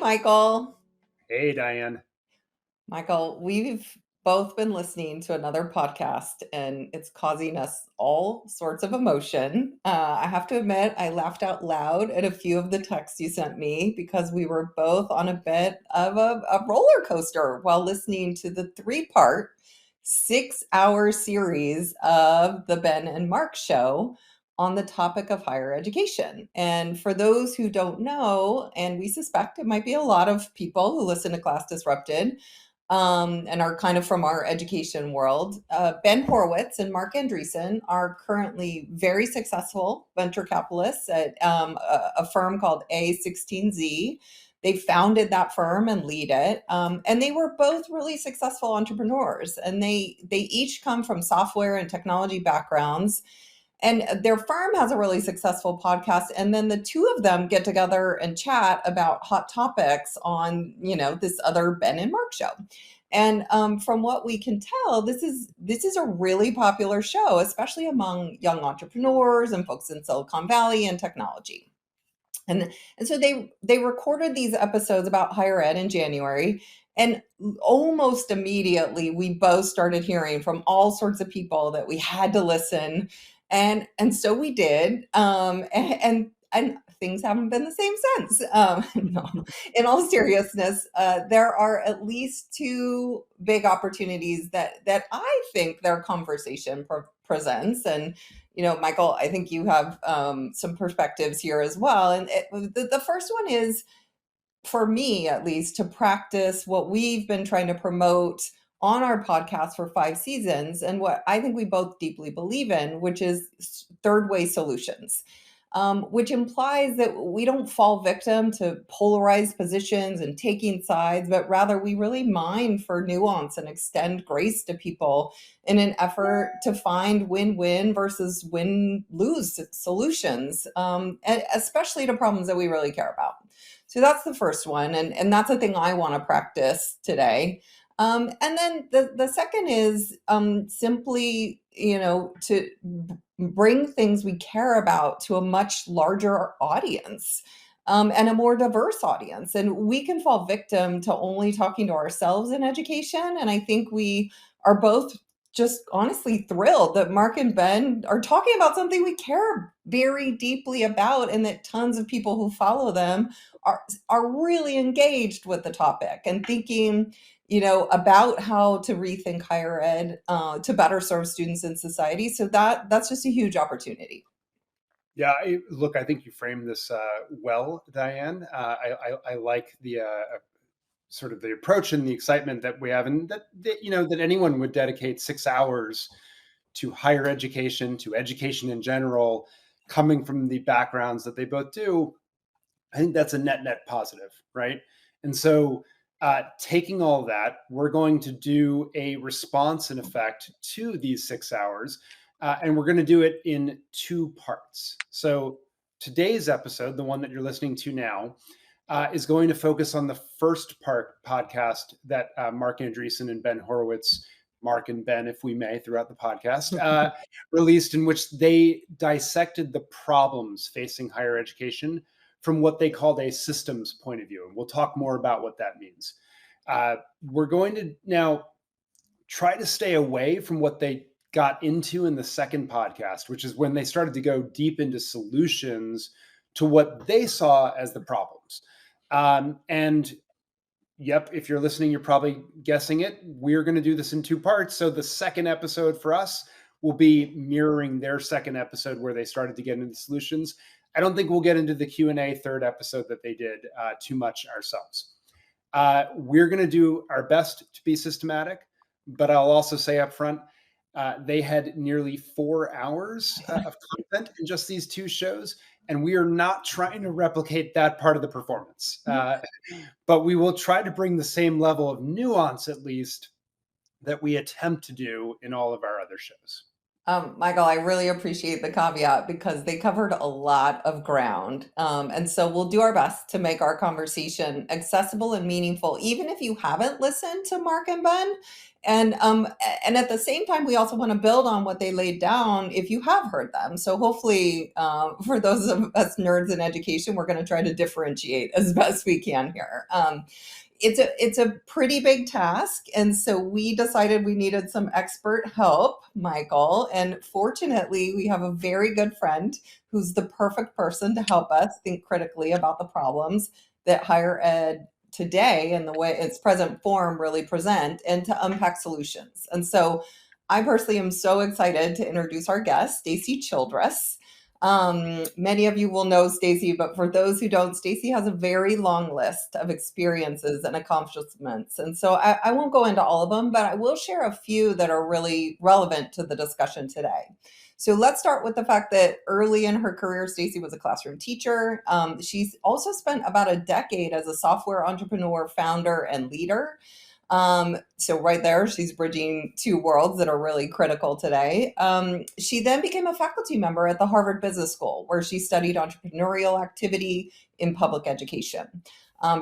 Michael. Hey, Diane. Michael, we've both been listening to another podcast and it's causing us all sorts of emotion. I have to admit, I laughed out loud at a few of the texts you sent me because we were both on a bit of a roller coaster while listening to the 3-part, 6-hour series of the Ben and Mark show on the topic of higher education. And for those who don't know, and we suspect it might be a lot of people who listen to Class Disrupted, and are kind of from our education world. Ben Horowitz and Marc Andreseen are currently very successful venture capitalists at a firm called A16Z. They founded that firm and lead it, and they were both really successful entrepreneurs. And they each come from software and technology backgrounds, and their firm has a really successful podcast, and then the two of them get together and chat about hot topics on this other Ben and Mark show. And from what we can tell, this is a really popular show, especially among young entrepreneurs and folks in Silicon Valley and technology. And so they recorded these episodes about higher ed in January, and almost immediately we both started hearing from all sorts of people that we had to listen, and so we did, and things haven't been the same since. No, in all seriousness, there are at least two big opportunities that I think their conversation presents. And Michael, I think you have some perspectives here as well. And the first one is, for me at least, to practice what we've been trying to promote on our podcast for 5 seasons, and what I think we both deeply believe in, which is third way solutions. Which implies that we don't fall victim to polarized positions and taking sides, but rather we really mine for nuance and extend grace to people in an effort to find win-win versus win-lose solutions, and especially to problems that we really care about. So that's the first one, and that's the thing I want to practice today. And then the second is simply, to bring things we care about to a much larger audience, and a more diverse audience. And we can fall victim to only talking to ourselves in education. And I think we are both just honestly thrilled that Marc and Ben are talking about something we care very deeply about, and that tons of people who follow them are really engaged with the topic and thinking about how to rethink higher ed to better serve students in society. So that's just a huge opportunity. Yeah, look, I think you framed this well, Diane. I like the sort of the approach and the excitement that we have, and that anyone would dedicate 6 hours to higher education, to education in general, coming from the backgrounds that they both do. I think that's a net positive, right? And so, taking all of that, we're going to do a response in effect to these 6 hours, and we're going to do it in 2 parts. So, today's episode, the one that you're listening to now, is going to focus on the first part podcast that Marc Andreseen and Ben Horowitz, Marc and Ben, if we may, throughout the podcast, released, in which they dissected the problems facing higher education from what they called a systems point of view. And we'll talk more about what that means. We're going to now try to stay away from what they got into in the second podcast, which is when they started to go deep into solutions to what they saw as the problems. And yep, if you're listening, you're probably guessing it. We're going to do this in 2 parts. So the second episode for us will be mirroring their second episode where they started to get into solutions. I don't think we'll get into the Q&A third episode that they did too much ourselves. We're going to do our best to be systematic, but I'll also say up front, they had nearly 4 hours of content in just these 2 shows, and we are not trying to replicate that part of the performance. But we will try to bring the same level of nuance, at least, that we attempt to do in all of our other shows. Michael, I really appreciate the caveat because they covered a lot of ground. And so we'll do our best to make our conversation accessible and meaningful, even if you haven't listened to Marc and Ben. And at the same time, we also want to build on what they laid down if you have heard them. So hopefully, for those of us nerds in education, we're going to try to differentiate as best we can here. It's a pretty big task, and so we decided we needed some expert help, Michael, and fortunately we have a very good friend who's the perfect person to help us think critically about the problems that higher ed today and the way its present form really present, and to unpack solutions. And so I personally am so excited to introduce our guest, Stacey Childress. Many of you will know Stacey, but for those who don't, Stacey has a very long list of experiences and accomplishments. And so I won't go into all of them, but I will share a few that are really relevant to the discussion today. So let's start with the fact that early in her career, Stacey was a classroom teacher. She's also spent about a decade as a software entrepreneur, founder, and leader. So right there, she's bridging two worlds that are really critical today. She then became a faculty member at the Harvard Business School, where she studied entrepreneurial activity in public education.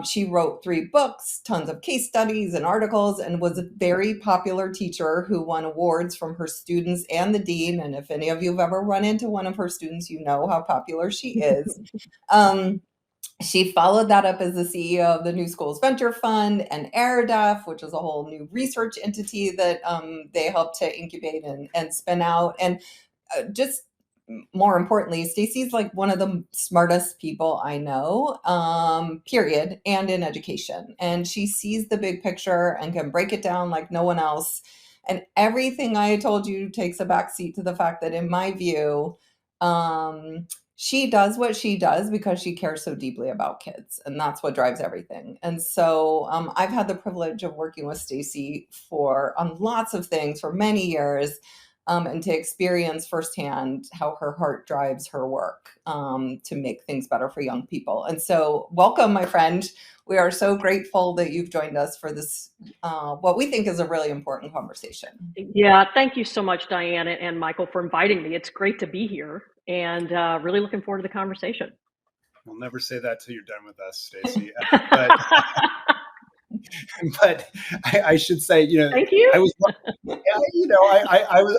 She wrote 3 books, tons of case studies and articles, and was a very popular teacher who won awards from her students and the dean. And if any of you have ever run into one of her students, you know how popular she is. She followed that up as the CEO of the New Schools Venture Fund and AirDef, which is a whole new research entity that they helped to incubate and spin out. And just more importantly, Stacey's like one of the smartest people I know, period, and in education. And she sees the big picture and can break it down like no one else. And everything I told you takes a backseat to the fact that, in my view, she does what she does because she cares so deeply about kids, and that's what drives everything. And so I've had the privilege of working with Stacey on lots of things for many years, and to experience firsthand how her heart drives her work to make things better for young people. And so welcome, my friend. We are so grateful that you've joined us for this, what we think is a really important conversation. Yeah, thank you so much, Diane and Michael, for inviting me. It's great to be here, and really looking forward to the conversation. We'll never say that till you're done with us, Stacey. But I should say, Thank you. I was,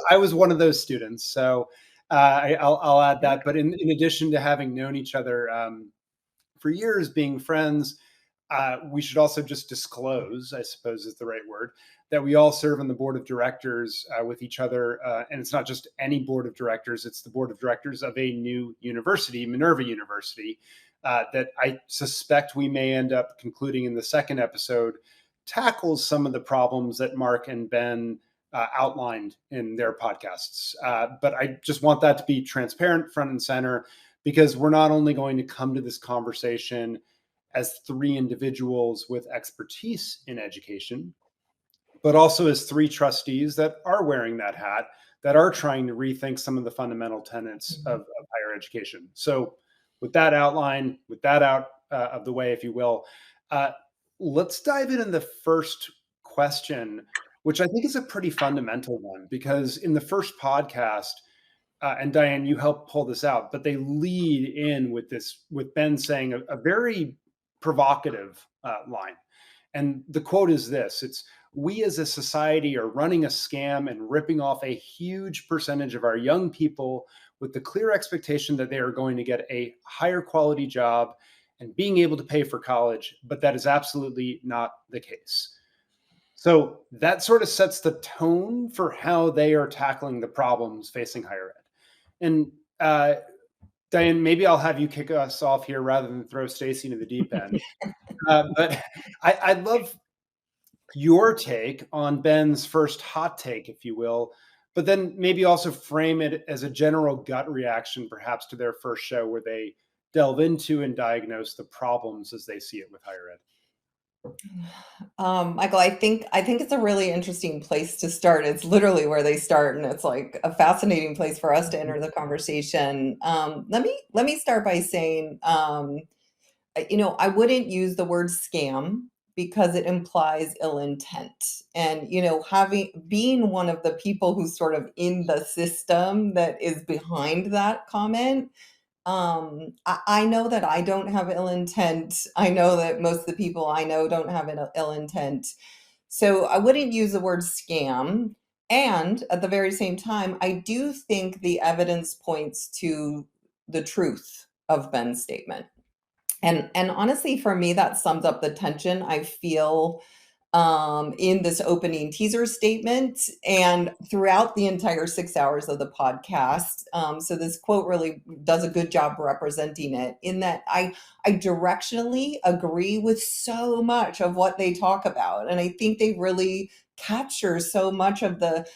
I was one of those students. So I'll add that. But in addition to having known each other for years, being friends, we should also just disclose, I suppose is the right word, that we all serve on the board of directors with each other. And it's not just any board of directors, it's the board of directors of a new university, Minerva University, that I suspect we may end up concluding in the second episode tackles some of the problems that Marc and Ben outlined in their podcasts. But I just want that to be transparent, front and center, because we're not only going to come to this conversation as 3 individuals with expertise in education, but also as 3 trustees that are wearing that hat, that are trying to rethink some of the fundamental tenets of higher education. So with that outline, with that out of the way, if you will, let's dive into the first question, which I think is a pretty fundamental one, because in the first podcast, and Diane, you helped pull this out, but they lead in with Ben saying a very provocative line. And the quote is this: it's, "We as a society are running a scam and ripping off a huge percentage of our young people with the clear expectation that they are going to get a higher quality job and being able to pay for college, but that is absolutely not the case." So that sort of sets the tone for how they are tackling the problems facing higher ed. And Diane, maybe I'll have you kick us off here rather than throw Stacey into the deep end. But I'd love your take on Ben's first hot take, if you will, but then maybe also frame it as a general gut reaction, perhaps to their first show where they delve into and diagnose the problems as they see it with higher ed. Michael, I think it's a really interesting place to start. It's literally where they start, and it's like a fascinating place for us to enter the conversation. Let me start by saying, I wouldn't use the word scam because it implies ill intent. And, being one of the people who's sort of in the system that is behind that comment, I know that I don't have ill intent. I know that most of the people I know don't have an ill intent. So I wouldn't use the word scam. And at the very same time, I do think the evidence points to the truth of Ben's statement. And honestly, for me, that sums up the tension I feel in this opening teaser statement and throughout the entire 6 hours of the podcast. So this quote really does a good job representing it, in that I directionally agree with so much of what they talk about. And I think they really capture so much of the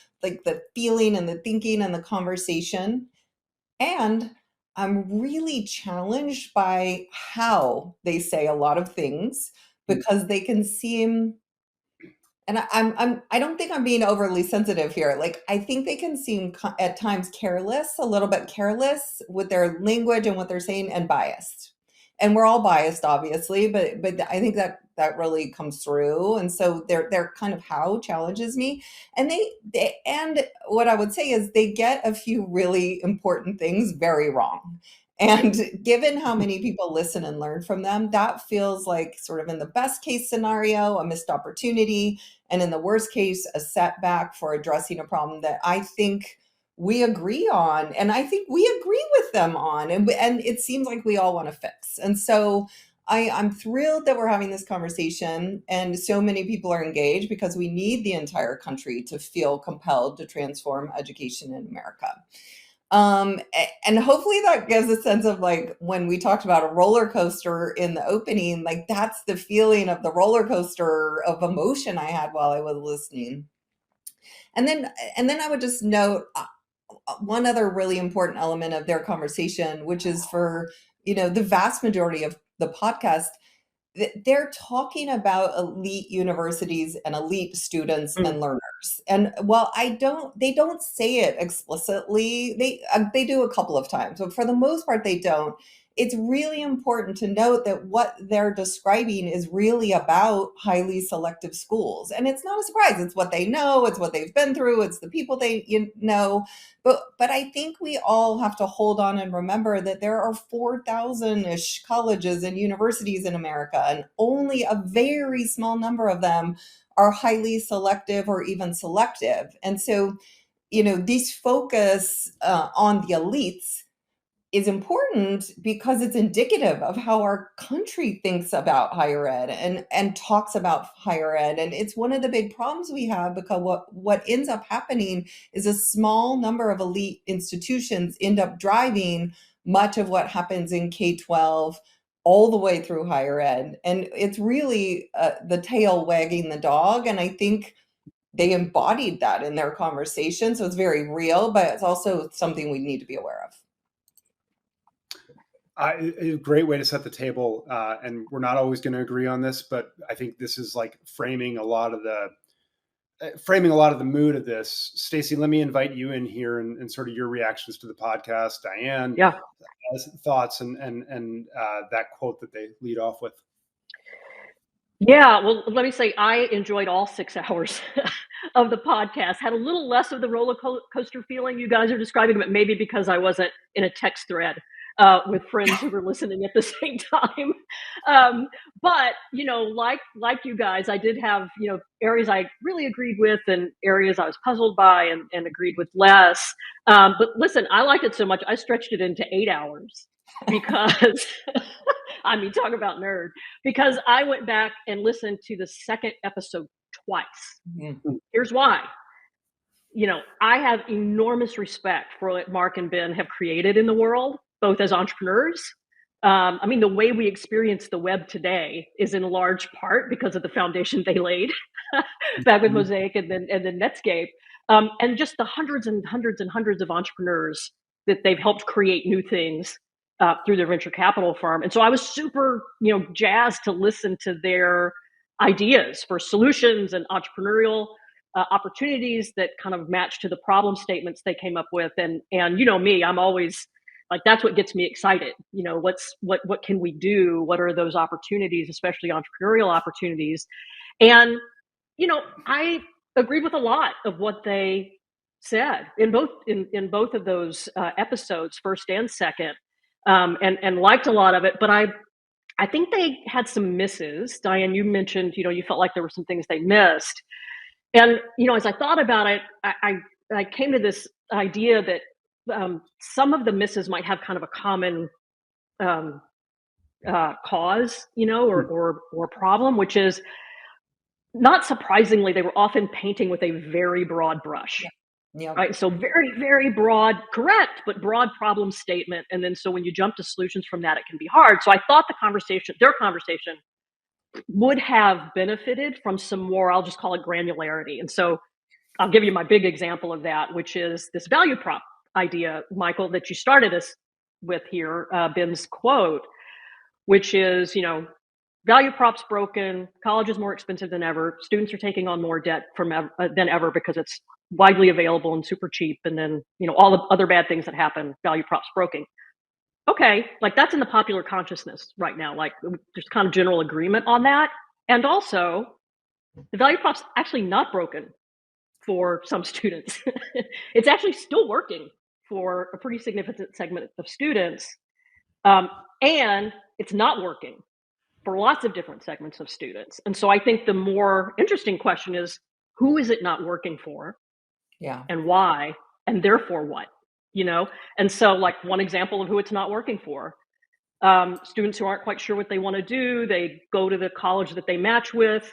feeling and the thinking and the conversation. And I'm really challenged by how they say a lot of things, because they can seem, and I don't think I'm being overly sensitive here. Like, I think they can seem at times careless, a little bit careless with their language and what they're saying, and biased. And we're all biased, obviously, but I think that really comes through. And so their kind of how challenges me. And and what I would say is they get a few really important things very wrong. And given how many people listen and learn from them, that feels like, sort of in the best case scenario, a missed opportunity, and in the worst case, a setback for addressing a problem that I think we agree on, and I think we agree with them on, and it seems like we all want to fix. And so I'm thrilled that we're having this conversation and so many people are engaged, because we need the entire country to feel compelled to transform education in America. And hopefully that gives a sense of, like, when we talked about a roller coaster in the opening, like, that's the feeling of the roller coaster of emotion I had while I was listening. And then I would just note one other really important element of their conversation, which is, for, the vast majority of the podcast, they're talking about elite universities and elite students Mm. and learners. And while they don't say it explicitly. They do a couple of times, but for the most part, they don't. It's really important to note that what they're describing is really about highly selective schools. And it's not a surprise. It's what they know. It's what they've been through. It's the people they know. But I think we all have to hold on and remember that there are 4,000-ish colleges and universities in America, and only a very small number of them are highly selective or even selective. And so, this focus on the elites is important because it's indicative of how our country thinks about higher ed and talks about higher ed. And it's one of the big problems we have, because what ends up happening is a small number of elite institutions end up driving much of what happens in K-12 all the way through higher ed. And it's really the tail wagging the dog. And I think they embodied that in their conversation. So it's very real, but it's also something we need to be aware of. A great way to set the table, and we're not always going to agree on this, but I think this is like framing a lot of the mood of this. Stacey, let me invite you in here and sort of your reactions to the podcast. Diane, Yeah. Thoughts and that quote that they lead off with. Yeah, well, let me say I enjoyed all 6 hours of the podcast. Had a little less of the roller coaster feeling you guys are describing, but maybe because I wasn't in a text thread with friends who were listening at the same time. But like you guys, I did have areas I really agreed with and areas I was puzzled by and agreed with less. But listen, I liked it so much I stretched it into 8 hours because. I mean, talk about nerd. Because I went back and listened to the second episode twice. Mm-hmm. Here's why. I have enormous respect for what Marc and Ben have created in the world, both as entrepreneurs. I mean, the way we experience the web today is in large part because of the foundation they laid back with Mosaic and then Netscape, and just the hundreds and hundreds and hundreds of entrepreneurs that they've helped create new things through their venture capital firm. And so I was super, jazzed to listen to their ideas for solutions and entrepreneurial opportunities that kind of match to the problem statements they came up with. And me, I'm always Like, that's what gets me excited. What can we do? What are those opportunities, especially entrepreneurial opportunities? And, I agreed with a lot of what they said in both of those episodes, first and second, and liked a lot of it. But I think they had some misses. Diane, you mentioned, you felt like there were some things they missed. And, as I thought about it, I came to this idea that some of the misses might have kind of a common cause, or problem, which is, not surprisingly, they were often painting with a very broad brush. Yeah. Right. So very, very broad, correct, but broad problem statement. And then so when you jump to solutions from that, it can be hard. So I thought their conversation would have benefited from some more, I'll just call it granularity. And so I'll give you my big example of that, which is this value prop idea, Michael, that you started us with here, Ben's quote, which is, value prop's broken, college is more expensive than ever, students are taking on more debt than ever because it's widely available and super cheap, and then, all the other bad things that happen, value prop's broken. Okay, like, that's in the popular consciousness right now. Like, there's kind of general agreement on that. And also, the value prop's actually not broken for some students. It's actually still working for a pretty significant segment of students. And it's not working for lots of different segments of students. And so I think the more interesting question is, who is it not working for? Yeah. And why? And therefore what? And so, like, one example of who it's not working for, students who aren't quite sure what they want to do, they go to the college that they match with,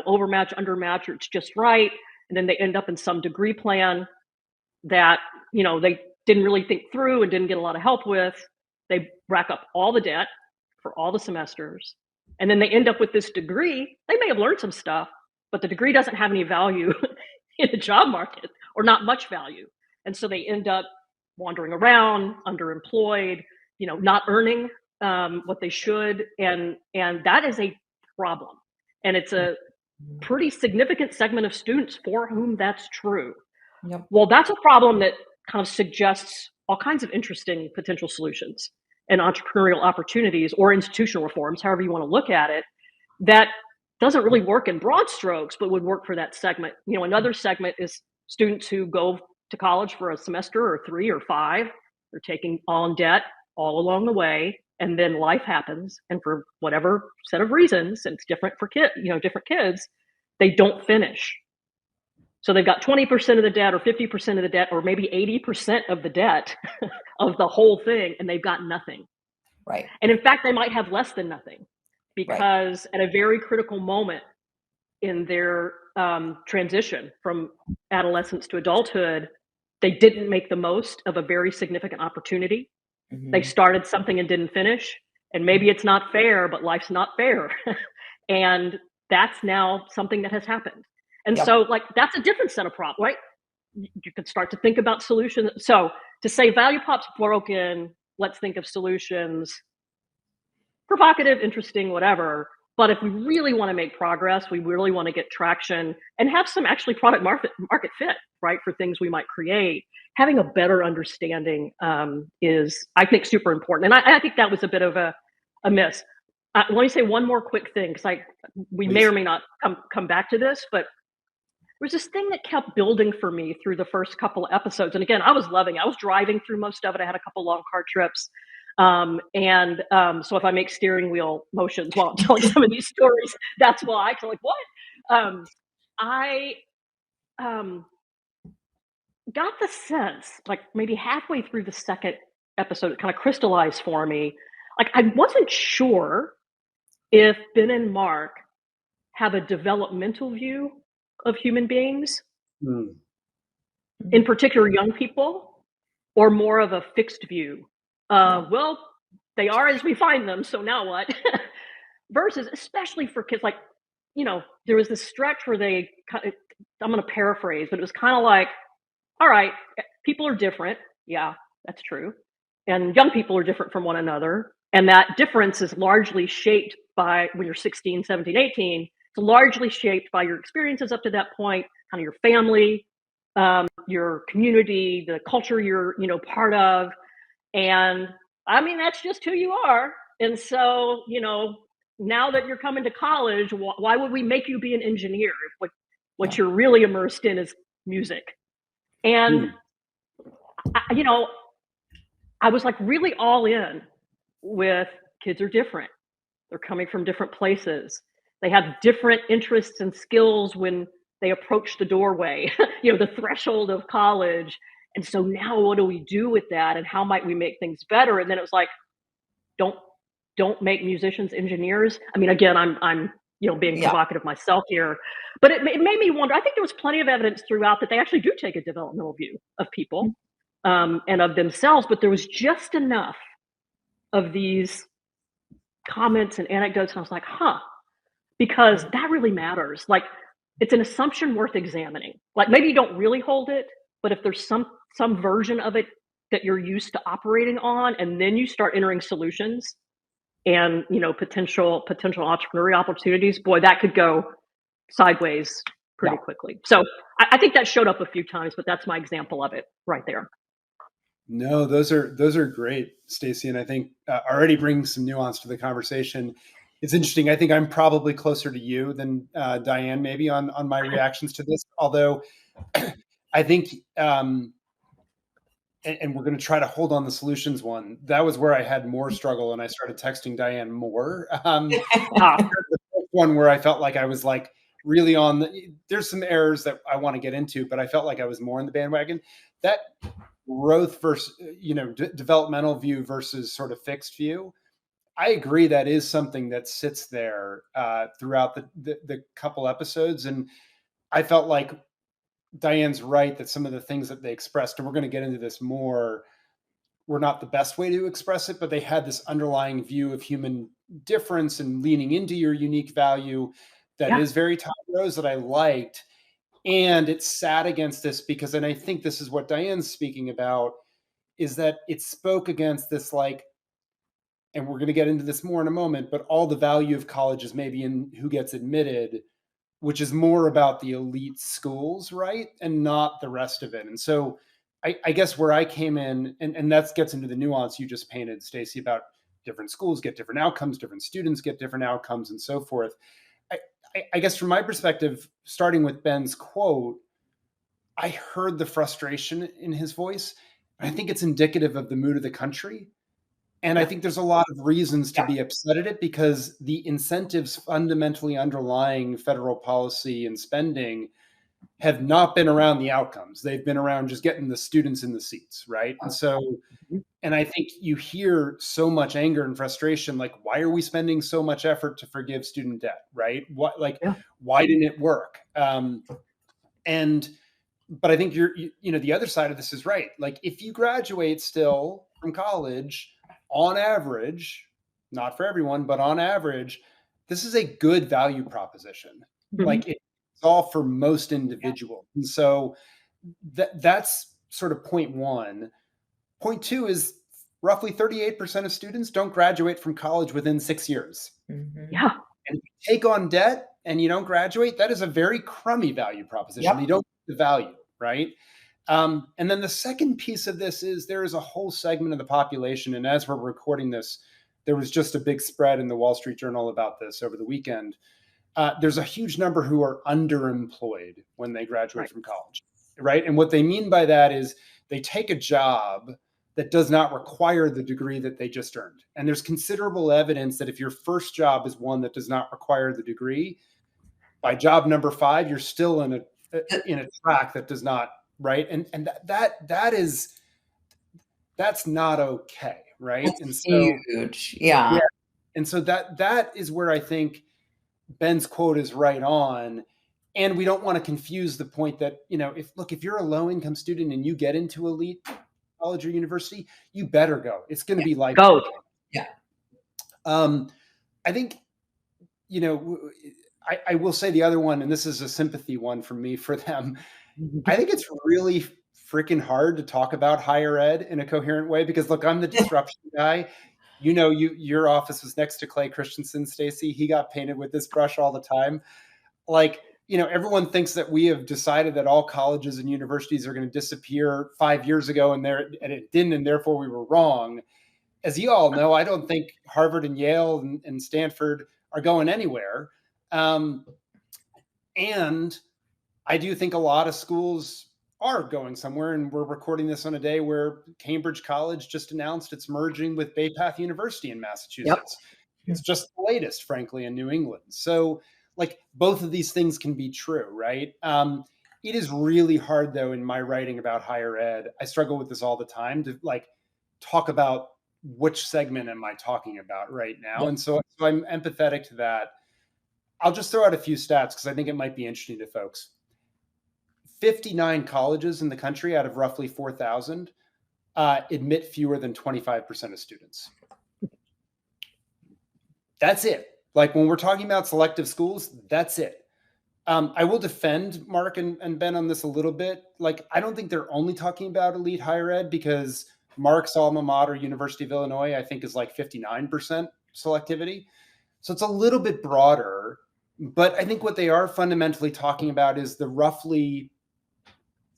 overmatch, undermatch, or it's just right. And then they end up in some degree plan that, they didn't really think through and didn't get a lot of help with. They rack up all the debt for all the semesters. And then they end up with this degree. They may have learned some stuff, but the degree doesn't have any value in the job market, or not much value. And so they end up wandering around, underemployed, not earning what they should. And that is a problem. And it's a pretty significant segment of students for whom that's true. Yep. Well, that's a problem that kind of suggests all kinds of interesting potential solutions and entrepreneurial opportunities, or institutional reforms, however you want to look at it, that doesn't really work in broad strokes, but would work for that segment. Another segment is students who go to college for a semester or 3 or 5. They're taking on debt all along the way, and then life happens, and for whatever set of reasons, and it's different for different kids, they don't finish. So they've got 20% of the debt, or 50% of the debt, or maybe 80% of the debt of the whole thing, and they've got nothing. Right. And in fact, they might have less than nothing, because at a very critical moment in their transition from adolescence to adulthood, they didn't make the most of a very significant opportunity. Mm-hmm. They started something and didn't finish. And maybe it's not fair, but life's not fair. And that's now something that has happened. And Yep. so, like, that's a different set of problems, right? You could start to think about solutions. So to say value prop's broken, let's think of solutions. Provocative, interesting, whatever. But if we really want to make progress, we really want to get traction and have some actually product market fit, right, for things we might create, having a better understanding is, I think, super important. And I think that was a bit of a miss. Let me say one more quick thing, because we may or may not come back to this, but there was this thing that kept building for me through the first couple of episodes. And again, I was loving it. I was driving through most of it. I had a couple long car trips. So if I make steering wheel motions while I'm telling some of these stories, that's why. I'm like, what? I got the sense, like, maybe halfway through the second episode, it kind of crystallized for me. Like, I wasn't sure if Ben and Marc have a developmental view of human beings, in particular young people, or more of a fixed view. Well, they are as we find them, so now what? Versus, especially for kids, like, there was this stretch where I'm going to paraphrase, but it was kind of like, all right, people are different. Yeah, that's true. And young people are different from one another. And that difference is largely shaped by, when you're 16, 17, 18, it's largely shaped by your experiences up to that point, kind of your family, your community, the culture you're, part of. And I mean, that's just who you are. And so, now that you're coming to college, why would we make you be an engineer if what you're really immersed in is music? And, I was like really all in with kids are different. They're coming from different places. They have different interests and skills when they approach the doorway, the threshold of college. And so now what do we do with that? And how might we make things better? And then it was like, don't make musicians engineers. I mean, again, I'm being provocative myself here, but it made me wonder. I think there was plenty of evidence throughout that they actually do take a developmental view of people and of themselves, but there was just enough of these comments and anecdotes, and I was like, because that really matters. Like, it's an assumption worth examining. Like, maybe you don't really hold it, but if there's some version of it that you're used to operating on, and then you start entering solutions and potential entrepreneurial opportunities, boy, that could go sideways pretty quickly. So I think that showed up a few times, but that's my example of it right there. No, those are great, Stacey, and I think already bringing some nuance to the conversation. It's interesting. I think I'm probably closer to you than Diane, maybe on my reactions to this. Although I think, and we're going to try to hold on the solutions one. That was where I had more struggle, and I started texting Diane more. The first one where I felt like I was like really on there's some errors that I want to get into, but I felt like I was more in the bandwagon. That growth versus developmental view versus sort of fixed view, I agree that is something that sits there throughout the couple episodes, and I felt like Diane's right that some of the things that they expressed, and we're going to get into this more, were not the best way to express it, but they had this underlying view of human difference and leaning into your unique value that is very top rose that I liked. And it sat against this because, and I think this is what Diane's speaking about, is that it spoke against this, like, and we're going to get into this more in a moment, but all the value of college is maybe in who gets admitted, which is more about the elite schools, right? And not the rest of it. And so I guess where I came in, and that gets into the nuance you just painted, Stacey, about different schools get different outcomes, different students get different outcomes, and so forth. I guess from my perspective, starting with Ben's quote, I heard the frustration in his voice. I think it's indicative of the mood of the country. And I think there's a lot of reasons to be upset at it because the incentives fundamentally underlying federal policy and spending have not been around the outcomes. They've been around just getting the students in the seats, right? And so, and I think you hear so much anger and frustration, like, why are we spending so much effort to forgive student debt, right? What, why didn't it work? But I think the other side of this is right. Like, if you graduate still from college, on average, not for everyone, but on average, this is a good value proposition. Like, it's all for most individuals. And so that's sort of point one. Point two is roughly 38% of students don't graduate from college within 6 years. Yeah. And if you take on debt and you don't graduate, that is a very crummy value proposition. You don't get the value, right? And then the second piece of this is there is a whole segment of the population, and as we're recording this, there was just a big spread in the Wall Street Journal about this over the weekend. There's a huge number who are underemployed when they graduate from college, right? And what they mean by that is they take a job that does not require the degree that they just earned. And there's considerable evidence that if your first job is one that does not require the degree, by job number 5, you're still in a track that does not, right? And that's not okay, right? That's and so huge. Yeah. And so that is where I think Ben's quote is right on. And we don't want to confuse the point that, if you're a low income student and you get into elite college or university, you better go. It's going to be like, go. Yeah. I think, I will say the other one, and this is a sympathy one for me for them. I think it's really freaking hard to talk about higher ed in a coherent way because, look, I'm the disruption guy. Your office was next to Clay Christensen, Stacey. He got painted with this brush all the time. Like, everyone thinks that we have decided that all colleges and universities are going to disappear 5 years ago, and it didn't, and therefore we were wrong. As you all know, I don't think Harvard and Yale and Stanford are going anywhere. And I do think a lot of schools are going somewhere, and we're recording this on a day where Cambridge College just announced it's merging with Bay Path University in Massachusetts. It's just the latest, frankly, in New England. So like both of these things can be true, right? It is really hard, though, in my writing about higher ed. I struggle with this all the time to like talk about which segment am I talking about right now. And so I'm empathetic to that. I'll just throw out a few stats because I think it might be interesting to folks. 59 colleges in the country out of roughly 4,000 admit fewer than 25% of students. That's it. Like when we're talking about selective schools, that's it. I will defend Marc and Ben on this a little bit. Like, I don't think they're only talking about elite higher ed, because Marc's alma mater, University of Illinois, I think is like 59% selectivity. So it's a little bit broader, but I think what they are fundamentally talking about is the roughly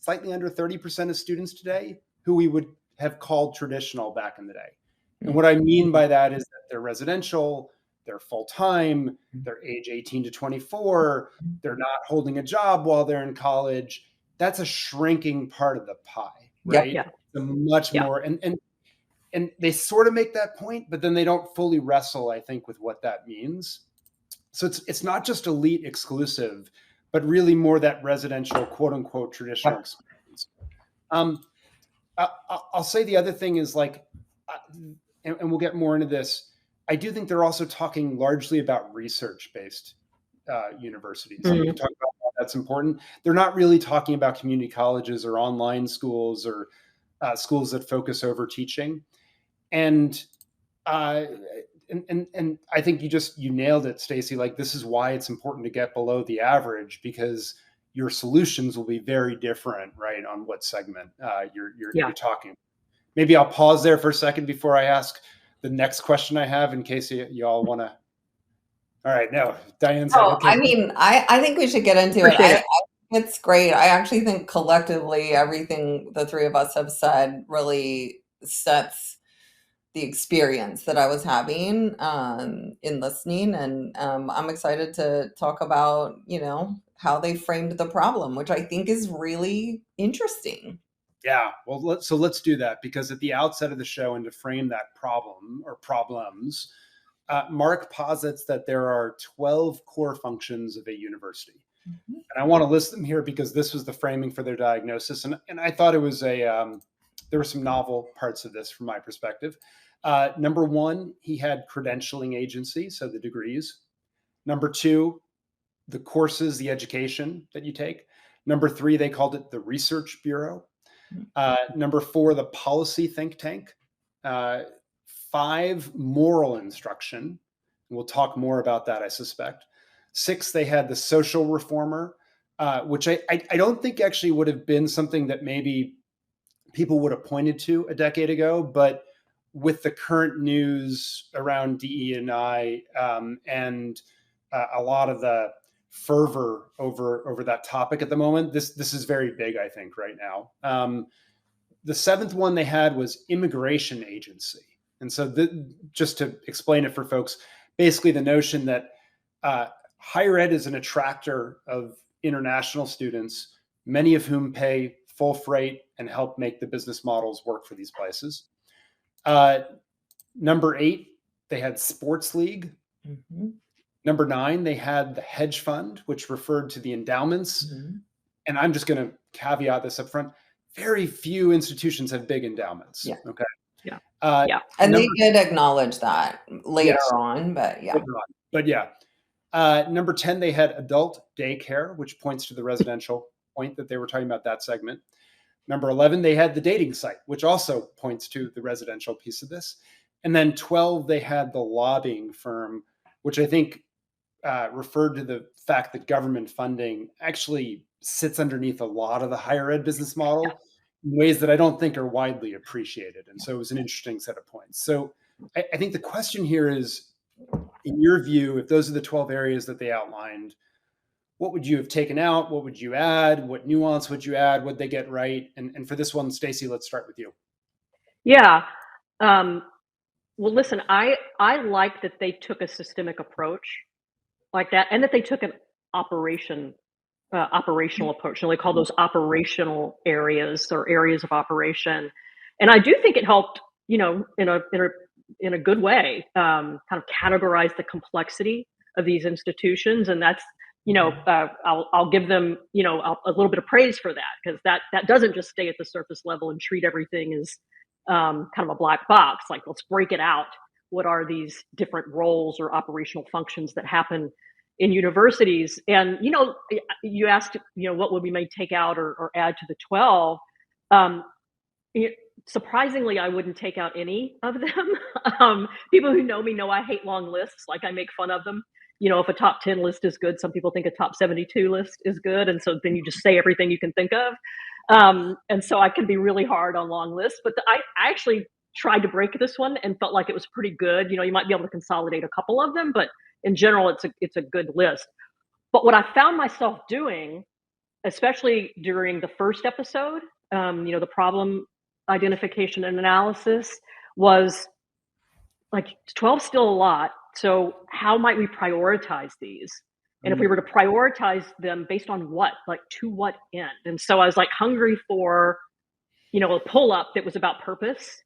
slightly under 30% of students today who we would have called traditional back in the day. And what I mean by that is that they're residential, they're full-time, they're age 18 to 24, they're not holding a job while they're in college. That's a shrinking part of the pie, right? Yeah. A much more, and they sort of make that point, but then they don't fully wrestle, I think, with what that means. So it's not just elite exclusive, but really more that residential, quote unquote, traditional experience. I'll say the other thing is like, and we'll get more into this, I do think they're also talking largely about research-based universities. We can talk about why that's important. They're not really talking about community colleges or online schools or schools that focus over teaching. And I think you nailed it, Stacey. Like, this is why it's important to get below the average, because your solutions will be very different, right, on what segment you're talking. Maybe I'll pause there for a second before I ask the next question I have, in case you all want to. All right, no, Diane's like, okay. I mean, I think we should get into it. It's great. I actually think collectively everything the three of us have said really sets the experience that I was having in listening, and I'm excited to talk about how they framed the problem, which I think is really interesting. Yeah, well, let's do that, because at the outset of the show, and to frame that problem or problems, Marc posits that there are 12 core functions of a university. And I want to list them here because this was the framing for their diagnosis. And I thought it was there were some novel parts of this from my perspective. Number one, he had credentialing agency, so the degrees. Number two, the courses, the education that you take. Number three, they called it the research bureau. Number four, the policy think tank. Five, moral instruction. We'll talk more about that, I suspect. Six, they had the social reformer, which I don't think actually would have been something that maybe people would have pointed to a decade ago, but with the current news around DE&I and a lot of the fervor over that topic at the moment, this is very big, I think, right now. The seventh one they had was immigration agency. And so just to explain it for folks, basically the notion that higher ed is an attractor of international students, many of whom pay full freight and help make the business models work for these places. Number 8, they had sports league. Number 9, they had the hedge fund, which referred to the endowments. And I'm just going to caveat this up front. Very few institutions have big endowments. Yeah. Okay. Yeah. And they did acknowledge that later on, but yeah. But yeah. Number 10, they had adult daycare, which points to the residential point that they were talking about that segment. Number 11, they had the dating site, which also points to the residential piece of this. And then 12, they had the lobbying firm, which I think referred to the fact that government funding actually sits underneath a lot of the higher ed business model in ways that I don't think are widely appreciated. And so it was an interesting set of points. So I think the question here is, in your view, if those are the 12 areas that they outlined, what would you have taken out? What would you add? What nuance would you add? Would they get right? And for this one, Stacey, let's start with you. Yeah. Um, well, listen, I like that they took a systemic approach like that, and that they took an operational approach. And they call those operational areas or areas of operation. And I do think it helped, in a good way, kind of categorize the complexity of these institutions. And that's, I'll give them, a little bit of praise for that, because that doesn't just stay at the surface level and treat everything as kind of a black box. Like, let's break it out. What are these different roles or operational functions that happen in universities? And you asked, what would we may take out or add to the 12. um, Surprisingly, I wouldn't take out any of them. People who know me know I hate long lists. Like, I make fun of them. If a top 10 list is good, some people think a top 72 list is good, and so then you just say everything you can think of. And so I can be really hard on long lists, but I actually tried to break this one and felt like it was pretty good. You might be able to consolidate a couple of them, but in general, it's a good list. But what I found myself doing, especially during the first episode, the problem identification and analysis, was like, 12 still a lot. So how might we prioritize these? And if we were to prioritize them based on what, like, to what end? And so I was like hungry for, a pull up that was about purpose,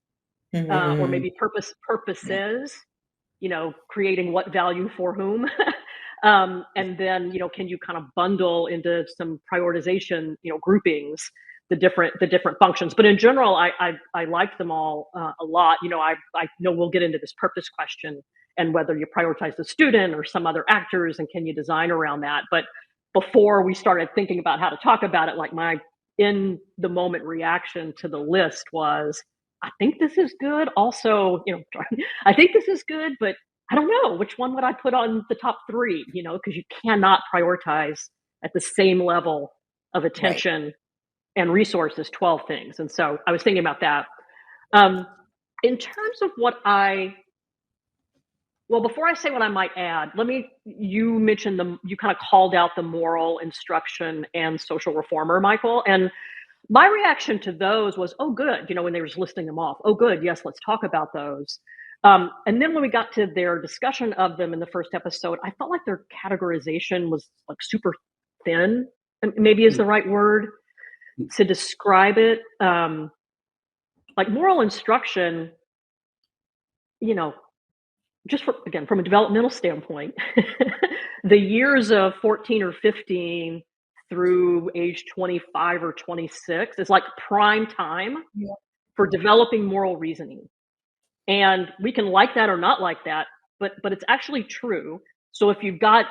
or maybe purposes, creating what value for whom. And then, can you kind of bundle into some prioritization, groupings, the different functions? But in general, I liked them all a lot. I know we'll get into this purpose question and whether you prioritize the student or some other actors, and can you design around that. But before we started thinking about how to talk about it, like, my in the moment reaction to the list was, I think this is good. Also, I think this is good, but I don't know which one would I put on the top three, because you cannot prioritize at the same level of Right. attention and resources 12 things. And so I was thinking about that. In terms of before I say what I might add, you mentioned you kind of called out the moral instruction and social reformer, Michael. And my reaction to those was, oh, good. When they were just listing them off, oh, good. Yes, let's talk about those. And then when we got to their discussion of them in the first episode, I felt like their categorization was like super thin, maybe is the right word to describe it. Like, moral instruction, just from a developmental standpoint, the years of 14 or 15 through age 25 or 26 is like prime time for developing moral reasoning. And we can like that or not like that, but it's actually true. So if you've got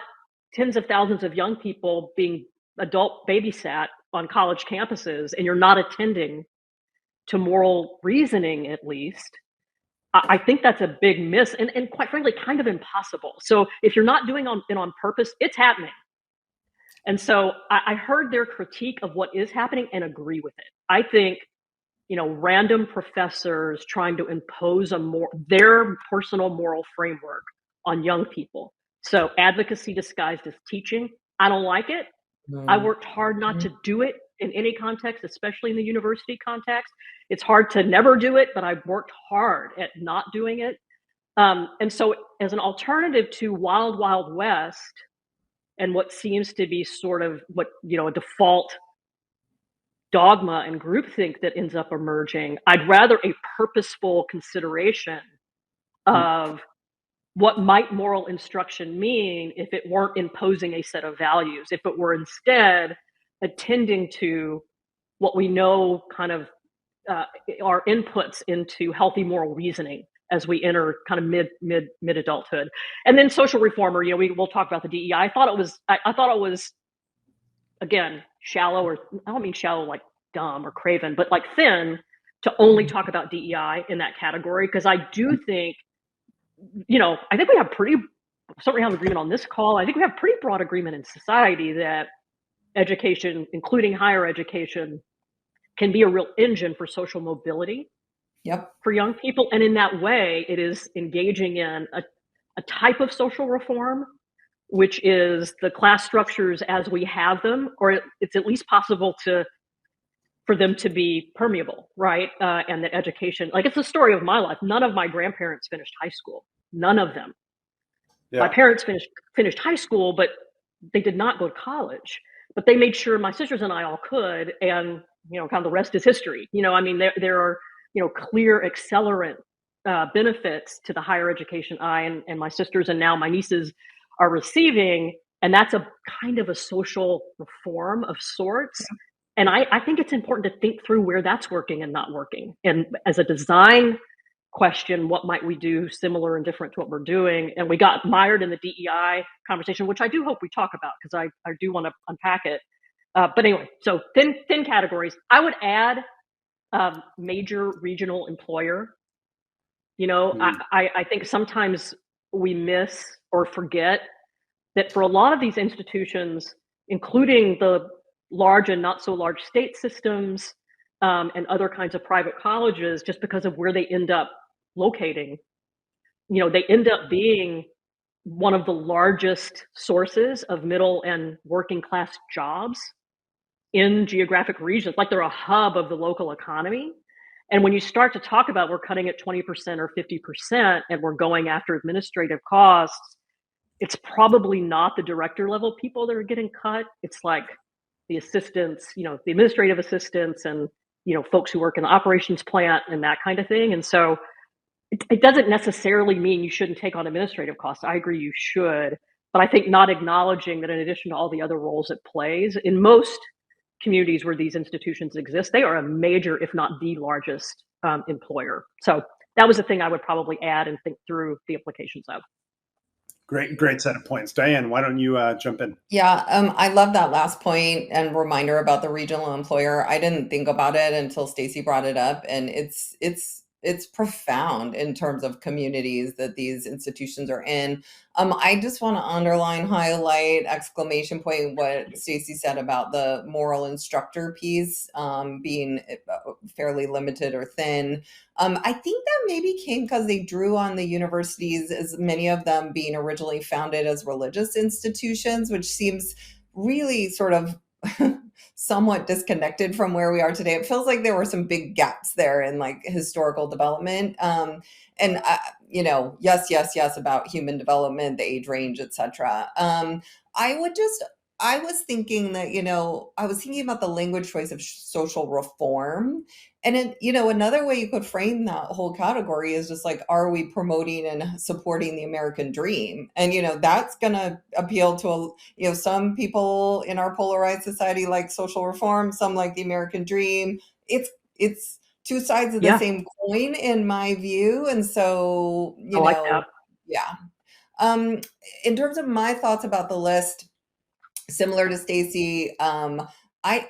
tens of thousands of young people being adult babysat on college campuses, and you're not attending to moral reasoning, at least, I think that's a big miss, and quite frankly, kind of impossible. So if you're not doing it on purpose, it's happening. And so I heard their critique of what is happening and agree with it. I think, random professors trying to impose their personal moral framework on young people. So advocacy disguised as teaching, I don't like it. I worked hard not to do it in any context, especially in the university context. It's hard to never do it, but I've worked hard at not doing it. And so as an alternative to Wild Wild West and what seems to be sort of a default dogma and groupthink that ends up emerging, I'd rather a purposeful consideration of what might moral instruction mean if it weren't imposing a set of values, if it were instead attending to what we know kind of our inputs into healthy moral reasoning as we enter kind of mid adulthood. And then social reformer, we'll talk about the DEI. I thought it was again shallow, or I don't mean shallow like dumb or craven, but like thin, to only talk about DEI in that category, because I do think, I think we have certainly have agreement on this call. I think we have pretty broad agreement in society that education, including higher education, can be a real engine for social mobility for young people. And in that way, it is engaging in a type of social reform which is the class structures as we have them, or it's at least possible for them to be permeable, right? And the education, like it's the story of my life. None of my grandparents finished high school. None of them. My Yeah. parents finished high school, but they did not go to college. But they made sure my sisters and I all could, and kind of the rest is history. I mean, there are clear accelerant benefits to the higher education I and my sisters and now my nieces are receiving, and that's a kind of a social reform of sorts. And I think it's important to think through where that's working and not working. And as a design question, what might we do similar and different to what we're doing? And we got mired in the DEI conversation, which I do hope we talk about because I do want to unpack it. But anyway, so thin categories. I would add major regional employer. I think sometimes we miss or forget that for a lot of these institutions, including the large and not so large state systems and other kinds of private colleges, just because of where they end up locating, they end up being one of the largest sources of middle and working class jobs in geographic regions, like they're a hub of the local economy. And when you start to talk about we're cutting it 20% or 50% and we're going after administrative costs, it's probably not the director level people that are getting cut. It's like the assistants, the administrative assistants and, folks who work in the operations plant and that kind of thing. And so it doesn't necessarily mean you shouldn't take on administrative costs. I agree you should, but I think not acknowledging that in addition to all the other roles it plays, in most communities where these institutions exist, they are a major, if not the largest employer. So that was the thing I would probably add and think through the implications of. Great set of points. Diane, why don't you jump in? Yeah, I love that last point and reminder about the regional employer. I didn't think about it until Stacey brought it up, and it's profound in terms of communities that these institutions are in. I just want to underline, highlight, exclamation point what Stacey said about the moral instructor piece being fairly limited or thin. I think that maybe came because they drew on the universities, as many of them being originally founded as religious institutions, which seems really sort of somewhat disconnected from where we are today. It feels like there were some big gaps there in like historical development. And yes, about human development, the age range, etc. I was thinking that, I was thinking about the language choice of social reform. And another way you could frame that whole category is just like, are we promoting and supporting the American dream? And, that's going to appeal to, some people in our polarized society like social reform, some like the American dream. It's two sides of the same coin in my view. And so, I like that. Yeah. In terms of my thoughts about the list, similar to Stacey, I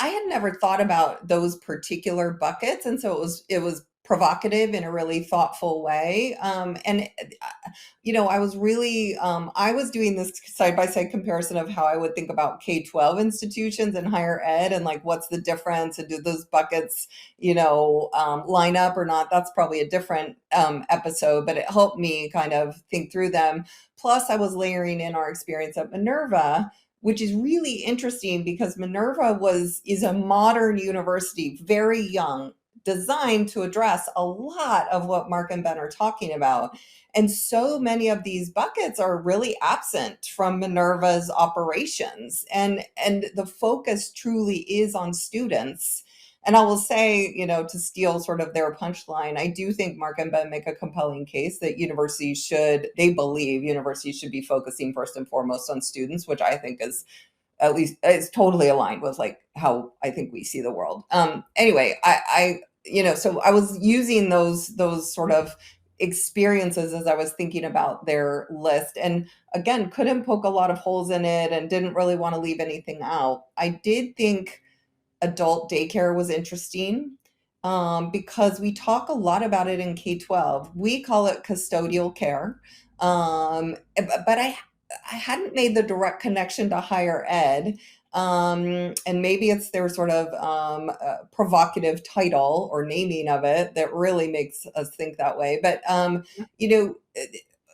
had never thought about those particular buckets, and so it was provocative in a really thoughtful way. I was really I was doing this side by side comparison of how I would think about K-12 institutions and higher ed, and like what's the difference, and do those buckets line up or not. That's probably a different episode, but it helped me kind of think through them. Plus, I was layering in our experience at Minerva, which is really interesting because Minerva is a modern university, very young, designed to address a lot of what Marc and Ben are talking about. And so many of these buckets are really absent from Minerva's operations. And the focus truly is on students. And I will say, to steal sort of their punchline, I do think Marc and Ben make a compelling case that they believe universities should be focusing first and foremost on students, which I think is at least is totally aligned with like how I think we see the world. Anyway, so I was using those sort of experiences as I was thinking about their list, and again, couldn't poke a lot of holes in it and didn't really want to leave anything out. I did think adult daycare was interesting because we talk a lot about it in K-12. We call it custodial care, but I hadn't made the direct connection to higher ed. And maybe it's their sort of provocative title or naming of it that really makes us think that way. But,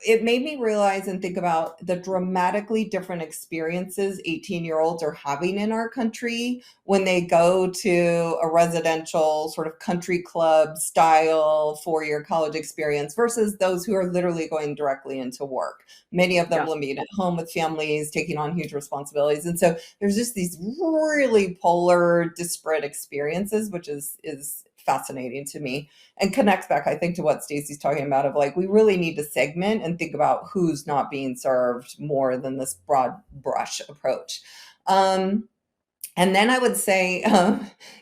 it made me realize and think about the dramatically different experiences 18-year-olds are having in our country when they go to a residential sort of country club style 4-year college experience versus those who are literally going directly into work. Many of them living at home with families, taking on huge responsibilities. And so there's just these really polar, disparate experiences, which is fascinating to me and connects back, I think, to what Stacey's talking about of like, we really need to segment and think about who's not being served more than this broad brush approach. And then I would say,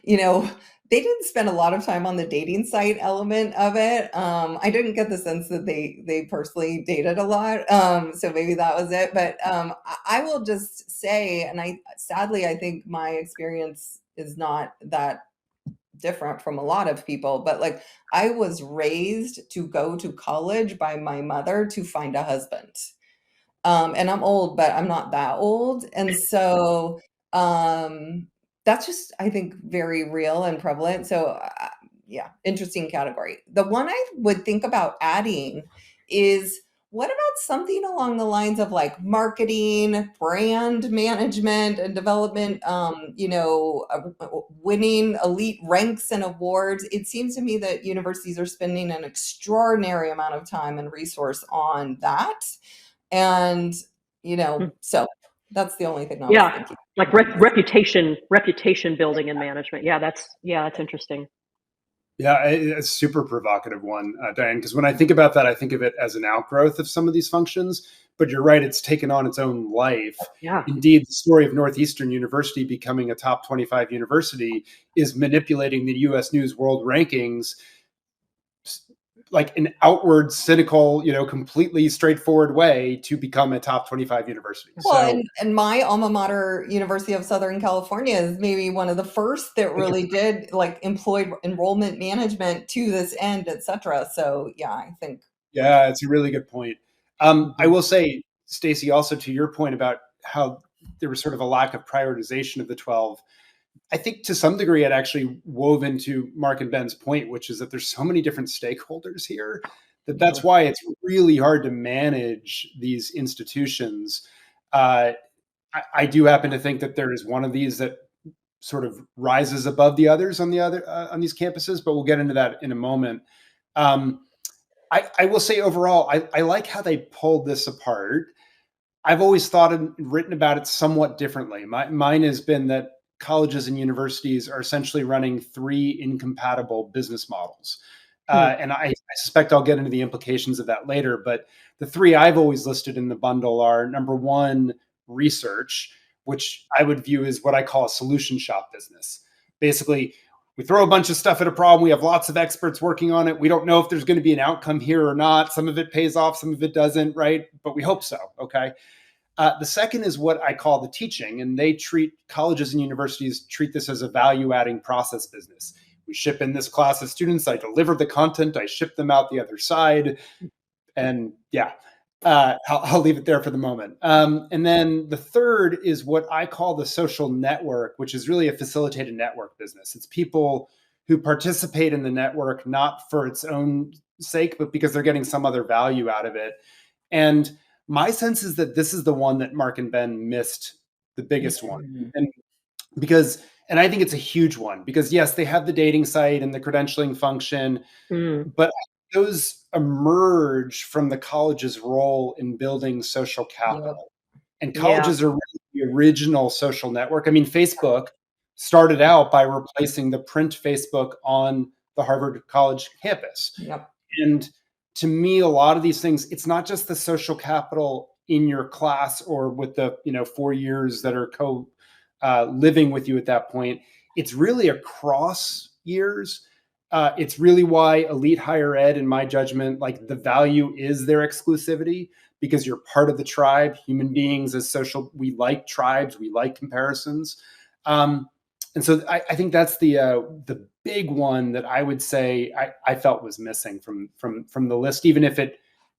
they didn't spend a lot of time on the dating site element of it. I didn't get the sense that they personally dated a lot. So maybe that was it. But I will just say, and sadly, I think my experience is not that different from a lot of people, but like I was raised to go to college by my mother to find a husband. And I'm old, but I'm not that old. And so that's just, I think, very real and prevalent. So yeah, interesting category. The one I would think about adding is, what about something along the lines of like marketing, brand management and development, winning elite ranks and awards? It seems to me that universities are spending an extraordinary amount of time and resource on that. And, so that's the only thing I was thinking. Like reputation building and management. Yeah, that's interesting. Yeah, it's a super provocative one, Diane, because when I think about that, I think of it as an outgrowth of some of these functions. But you're right, it's taken on its own life. Yeah. Indeed, the story of Northeastern University becoming a top 25 university is manipulating the US News World Rankings like an outward, cynical, completely straightforward way to become a top 25 university. Well, and my alma mater, University of Southern California, is maybe one of the first that really did like employed enrollment management to this end, et cetera. So yeah, I think. Yeah, it's a really good point. I will say, Stacey, also to your point about how there was sort of a lack of prioritization of the 12, I think to some degree it actually wove into Marc and Ben's point, which is that there's so many different stakeholders here that's why it's really hard to manage these institutions. I do happen to think that there is one of these that sort of rises above the others on on these campuses, but we'll get into that in a moment. I will say overall, I like how they pulled this apart. I've always thought and written about it somewhat differently. Mine has been that colleges and universities are essentially running 3 incompatible business models. And I suspect I'll get into the implications of that later. But the 3 I've always listed in the bundle are, number 1, research, which I would view as what I call a solution shop business. Basically, we throw a bunch of stuff at a problem. We have lots of experts working on it. We don't know if there's going to be an outcome here or not. Some of it pays off, some of it doesn't, right? But we hope so, okay? The second is what I call the teaching, and colleges and universities treat this as a value-adding process business. We ship in this class of students, I deliver the content, I ship them out the other side, and yeah, I'll leave it there for the moment. And then the third is what I call the social network, which is really a facilitated network business. It's people who participate in the network not for its own sake, but because they're getting some other value out of it. And my sense is that this is the one that Marc and Ben missed the biggest one. And I think it's a huge one because yes, they have the dating site and the credentialing function, but those emerge from the college's role in building social capital. And colleges are really the original social network. I mean, Facebook started out by replacing the print Facebook on the Harvard College campus. And to me, a lot of these things, it's not just the social capital in your class or with the 4 years that are living with you at that point. It's really across years. It's really why elite higher ed, in my judgment, like the value is their exclusivity because you're part of the tribe. Human beings as social, we like tribes, we like comparisons. And so I think that's the big one that I would say I felt was missing from the list, even if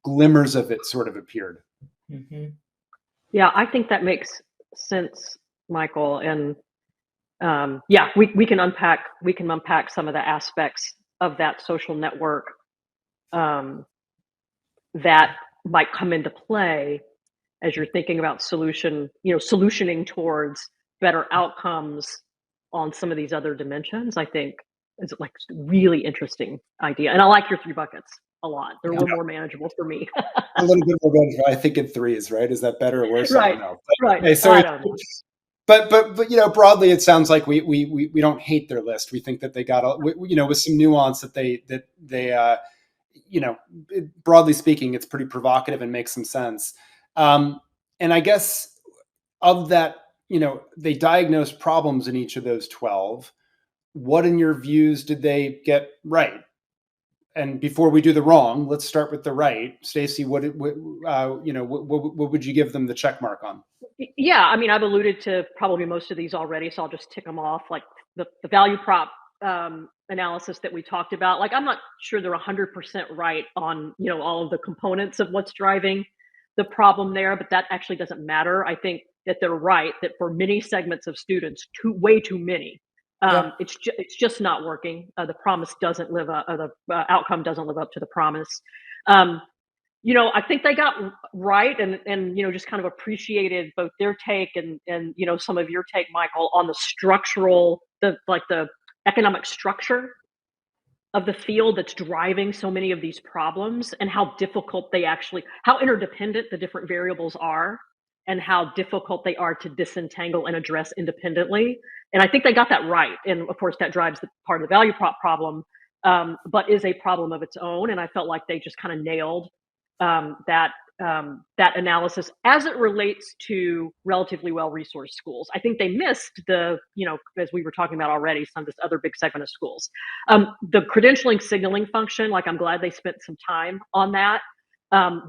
glimmers of it sort of appeared. Mm-hmm. Yeah, I think that makes sense, Michael. And we can unpack some of the aspects of that social network that might come into play as you're thinking about solutioning towards better outcomes on some of these other dimensions, I think is like really interesting idea. And I like your 3 buckets a lot. They're a little more manageable for me. A little bit more manageable. I think in threes, right? Is that better or worse? I Right. don't know. Right. Okay, so I don't know. but broadly, it sounds like we don't hate their list. We think that they got with some nuance that they broadly speaking, it's pretty provocative and makes some sense. And I guess of that, they diagnosed problems in each of those 12. What, in your views, did they get right? And before we do the wrong, let's start with the right. Stacey, what would you give them the check mark on? Yeah, I mean, I've alluded to probably most of these already, so I'll just tick them off. Like the value prop analysis that we talked about. Like, I'm not sure they're 100% right on all of the components of what's driving the problem there, but that actually doesn't matter. I think that they're right that for many segments of students, way too many. Yep. It's just not working. The promise doesn't live up. The outcome doesn't live up to the promise. I think they got right and just kind of appreciated both their take and some of your take, Michael, on the structural, the economic structure of the field that's driving so many of these problems, and how interdependent the different variables are, and how difficult they are to disentangle and address independently. And I think they got that right. And of course, that drives the part of the value prop problem, but is a problem of its own. And I felt like they just kind of nailed that analysis as it relates to relatively well-resourced schools. I think they missed as we were talking about already, some of this other big segment of schools. The credentialing signaling function, like, I'm glad they spent some time on that.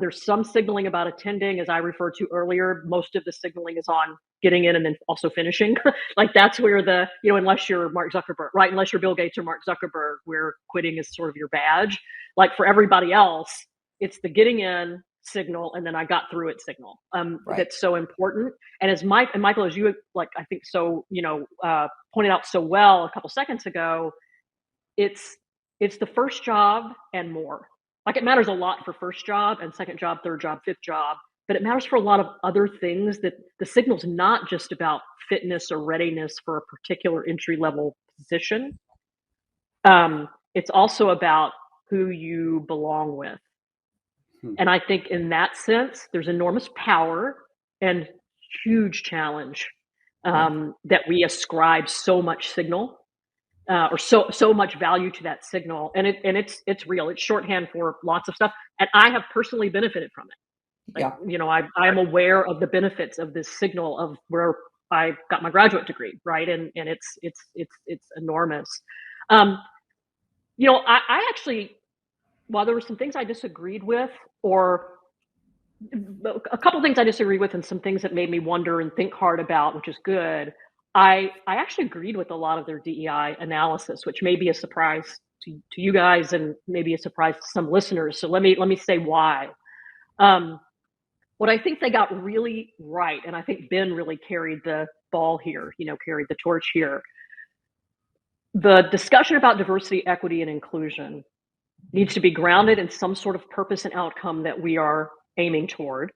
There's some signaling about attending, as I referred to earlier. Most of the signaling is on getting in and then also finishing. Like, that's where unless you're Mark Zuckerberg, right? Unless you're Bill Gates or Mark Zuckerberg, where quitting is sort of your badge. Like, for everybody else, it's the getting in signal and then I got through it signal. Right. That's so important. And as Michael, as you I think so, pointed out so well a couple seconds ago, it's the first job and more. Like, it matters a lot for first job and second job, third job, fifth job, but it matters for a lot of other things. That the signal's not just about fitness or readiness for a particular entry level position. It's also about who you belong with. And I think in that sense, there's enormous power and huge challenge that we ascribe so much signal or so much value to that signal. And it's real. It's shorthand for lots of stuff. And I have personally benefited from it. Like, I am aware of the benefits of this signal of where I got my graduate degree, right? And it's enormous. I actually, while there were some things I disagreed with, or a couple things I disagreed with, and some things that made me wonder and think hard about, which is good, I actually agreed with a lot of their DEI analysis, which may be a surprise to you guys and maybe a surprise to some listeners. So let me say why. What I think they got really right, and I think Ben really carried the ball here, carried the torch here. The discussion about diversity, equity, and inclusion needs to be grounded in some sort of purpose and outcome that we are aiming toward.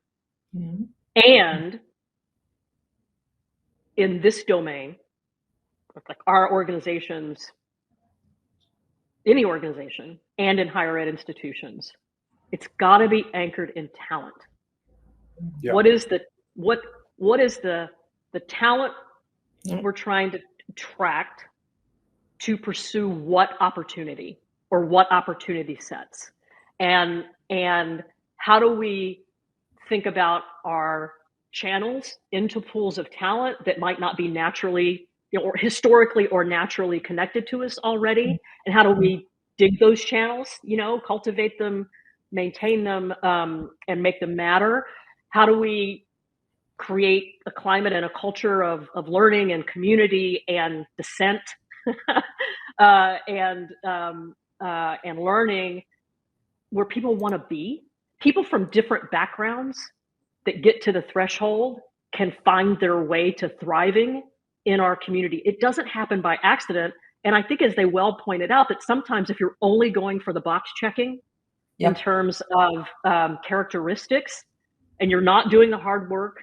Mm-hmm. And in this domain, like our organizations, any organization, and in higher ed institutions, it's got to be anchored in talent. Yeah. What is the talent we're trying to attract to pursue what opportunity? Or what opportunity sets, and how do we think about our channels into pools of talent that might not be naturally, or historically or naturally connected to us already, and how do we dig those channels, cultivate them, maintain them, and make them matter? How do we create a climate and a culture of learning and community and dissent and learning where people want to be? People from different backgrounds that get to the threshold can find their way to thriving in our community. It doesn't happen by accident. And I think, as they well pointed out, that sometimes if you're only going for the box checking, in Yep. terms of characteristics, and you're not doing the hard work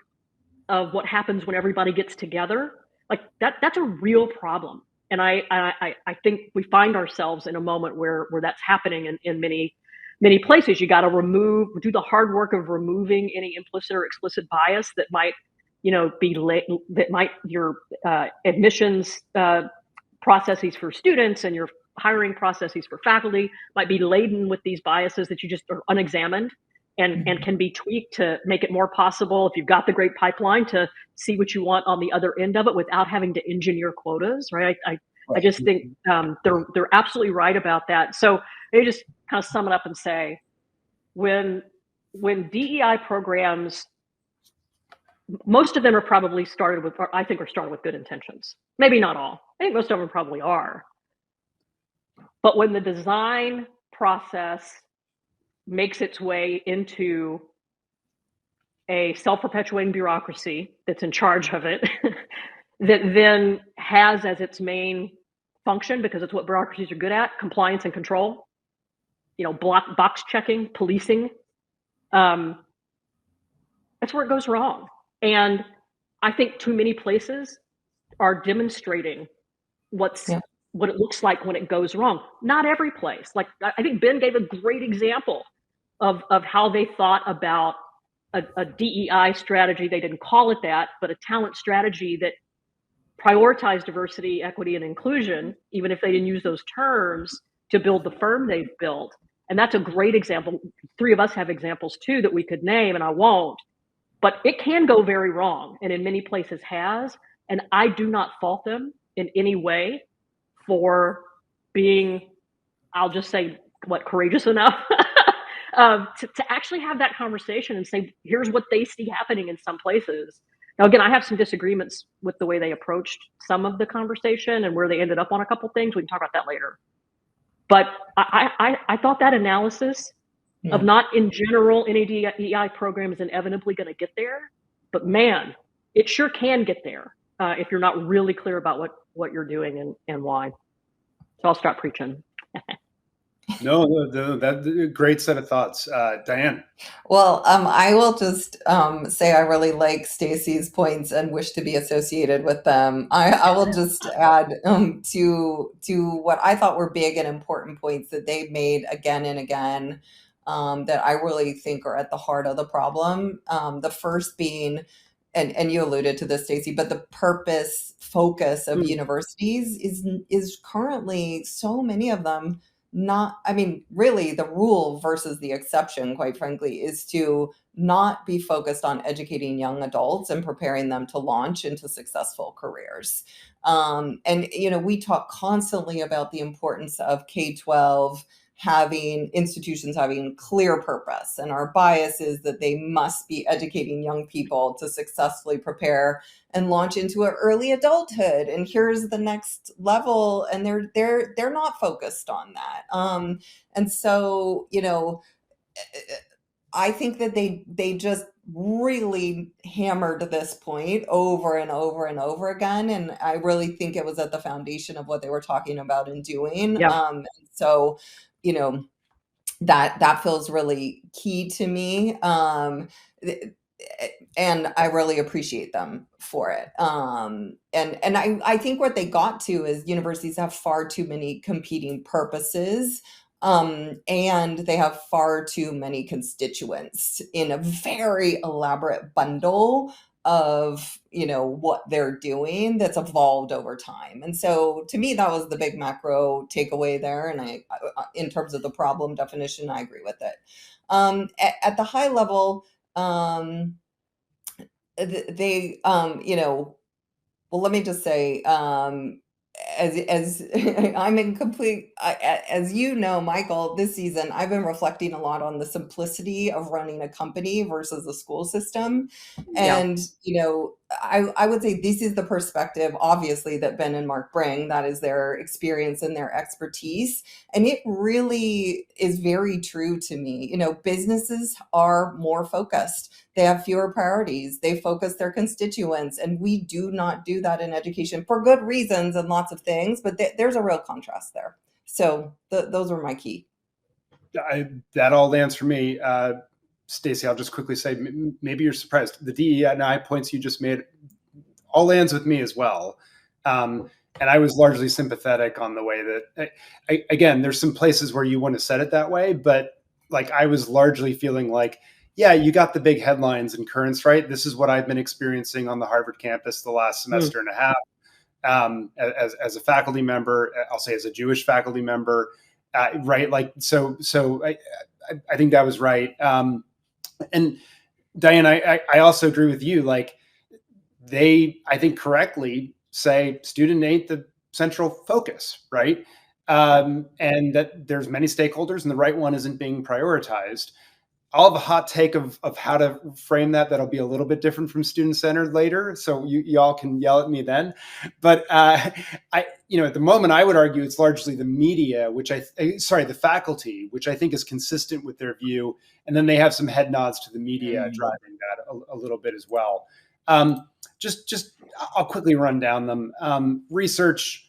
of what happens when everybody gets together, like that's a real problem. And I think we find ourselves in a moment where that's happening in many places. You got to do the hard work of removing any implicit or explicit bias that might, your admissions processes for students and your hiring processes for faculty might be laden with these biases that you just are unexamined and can be tweaked to make it more possible, if you've got the great pipeline, to see what you want on the other end of it without having to engineer quotas, right? I just think they're absolutely right about that. So they just kind of sum it up and say, when DEI programs, most of them are probably started with good intentions. Maybe not all. I think most of them probably are. But when the design process makes its way into a self-perpetuating bureaucracy that's in charge of it, that then has as its main function, because it's what bureaucracies are good at, compliance and control, box checking, policing, that's where it goes wrong. And I think too many places are demonstrating what it looks like when it goes wrong. Not every place. Like, I think Ben gave a great example of how they thought about a DEI strategy. They didn't call it that, but a talent strategy that prioritized diversity, equity, and inclusion, even if they didn't use those terms, to build the firm they've built. And that's a great example. Three of us have examples too that we could name, and I won't. But it can go very wrong, and in many places has. And I do not fault them in any way for being, I'll just say, courageous enough to actually have that conversation and say, here's what they see happening in some places. Now, again, I have some disagreements with the way they approached some of the conversation and where they ended up on a couple things. We can talk about that later. But I thought that analysis of not in general any DEI program is inevitably going to get there, but man, it sure can get there if you're not really clear about what you're doing and why. So I'll stop preaching. No, that's a great set of thoughts. Diane. Well, I will just say I really like Stacey's points and wish to be associated with them. I will just add to what I thought were big and important points that they made again and again, that I really think are at the heart of the problem. The first being, and you alluded to this, Stacey, but the focus of universities is currently, so many of them, really the rule versus the exception, quite frankly, is to not be focused on educating young adults and preparing them to launch into successful careers. And we talk constantly about the importance of K-12 institutions having clear purpose, and our bias is that they must be educating young people to successfully prepare and launch into an early adulthood, and here's the next level, and they're not focused on that. And so I think that they just really hammered this point over and over and over again, and I really think it was at the foundation of what they were talking about and doing. So that feels really key to me, and I really appreciate them for it. And I think what they got to is universities have far too many competing purposes, and they have far too many constituents in a very elaborate bundle of what they're doing that's evolved over time. And so to me, that was the big macro takeaway there. And I in terms of the problem definition, I agree with it. At the high level, they well, let me just say, as I'm in complete, as Michael, this season, I've been reflecting a lot on the simplicity of running a company versus the school system. And, I would say this is the perspective, obviously, that Ben and Marc bring. That is their experience and their expertise. And it really is very true to me. Businesses are more focused. They have fewer priorities. They focus their constituents. And we do not do that in education for good reasons and lots of things. But there's a real contrast there. So those were my key. that all lands for me. Stacey, I'll just quickly say, maybe you're surprised. The DE&I points you just made all lands with me as well. And I was largely sympathetic on the way that, again, there's some places where you want to set it that way, but like I was largely feeling like, yeah, you got the big headlines and currents, right? This is what I've been experiencing on the Harvard campus the last semester and a half. As a faculty member, I'll say as a Jewish faculty member, right? Like, so I think that was right. And Diane, I also agree with you. Like they, I think correctly say student ain't the central focus, right? And that there's many stakeholders and the right one isn't being prioritized. I'll have a hot take of how to frame that. That'll be a little bit different from student-centered later. So y'all can yell at me then. But at the moment, I would argue it's largely the media, the faculty, which I think is consistent with their view. And then they have some head nods to the media driving that a little bit as well. I'll quickly run down them. Research,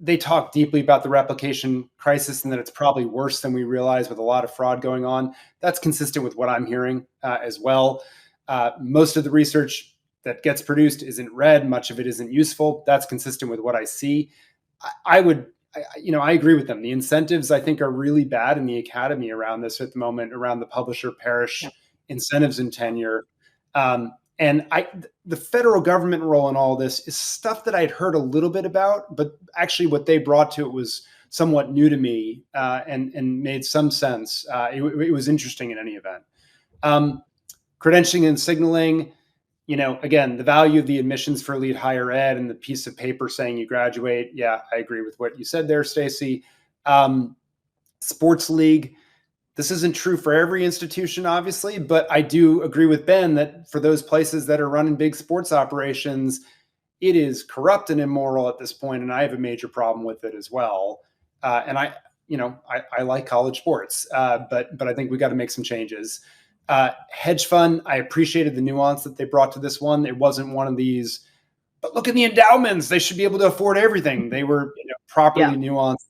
they talk deeply about the replication crisis and that it's probably worse than we realize with a lot of fraud going on. That's consistent with what I'm hearing as well. Most of the research that gets produced isn't read. Much of it isn't useful. That's consistent with what I see. I agree with them. The incentives, I think, are really bad in the academy around this at the moment, around the publisher parish incentives and tenure. And the federal government role in all this is stuff that I'd heard a little bit about, but actually what they brought to it was somewhat new to me and made some sense. It was interesting in any event. Credentialing and signaling, again, the value of the admissions for elite higher ed and the piece of paper saying you graduate. Yeah, I agree with what you said there, Stacey. Sports league. This isn't true for every institution, obviously, but I do agree with Ben that for those places that are running big sports operations, it is corrupt and immoral at this point, and I have a major problem with it as well. And I like college sports, but I think we got to make some changes. Hedge fund, I appreciated the nuance that they brought to this one. It wasn't one of these, but look at the endowments; they should be able to afford everything. They were properly nuanced.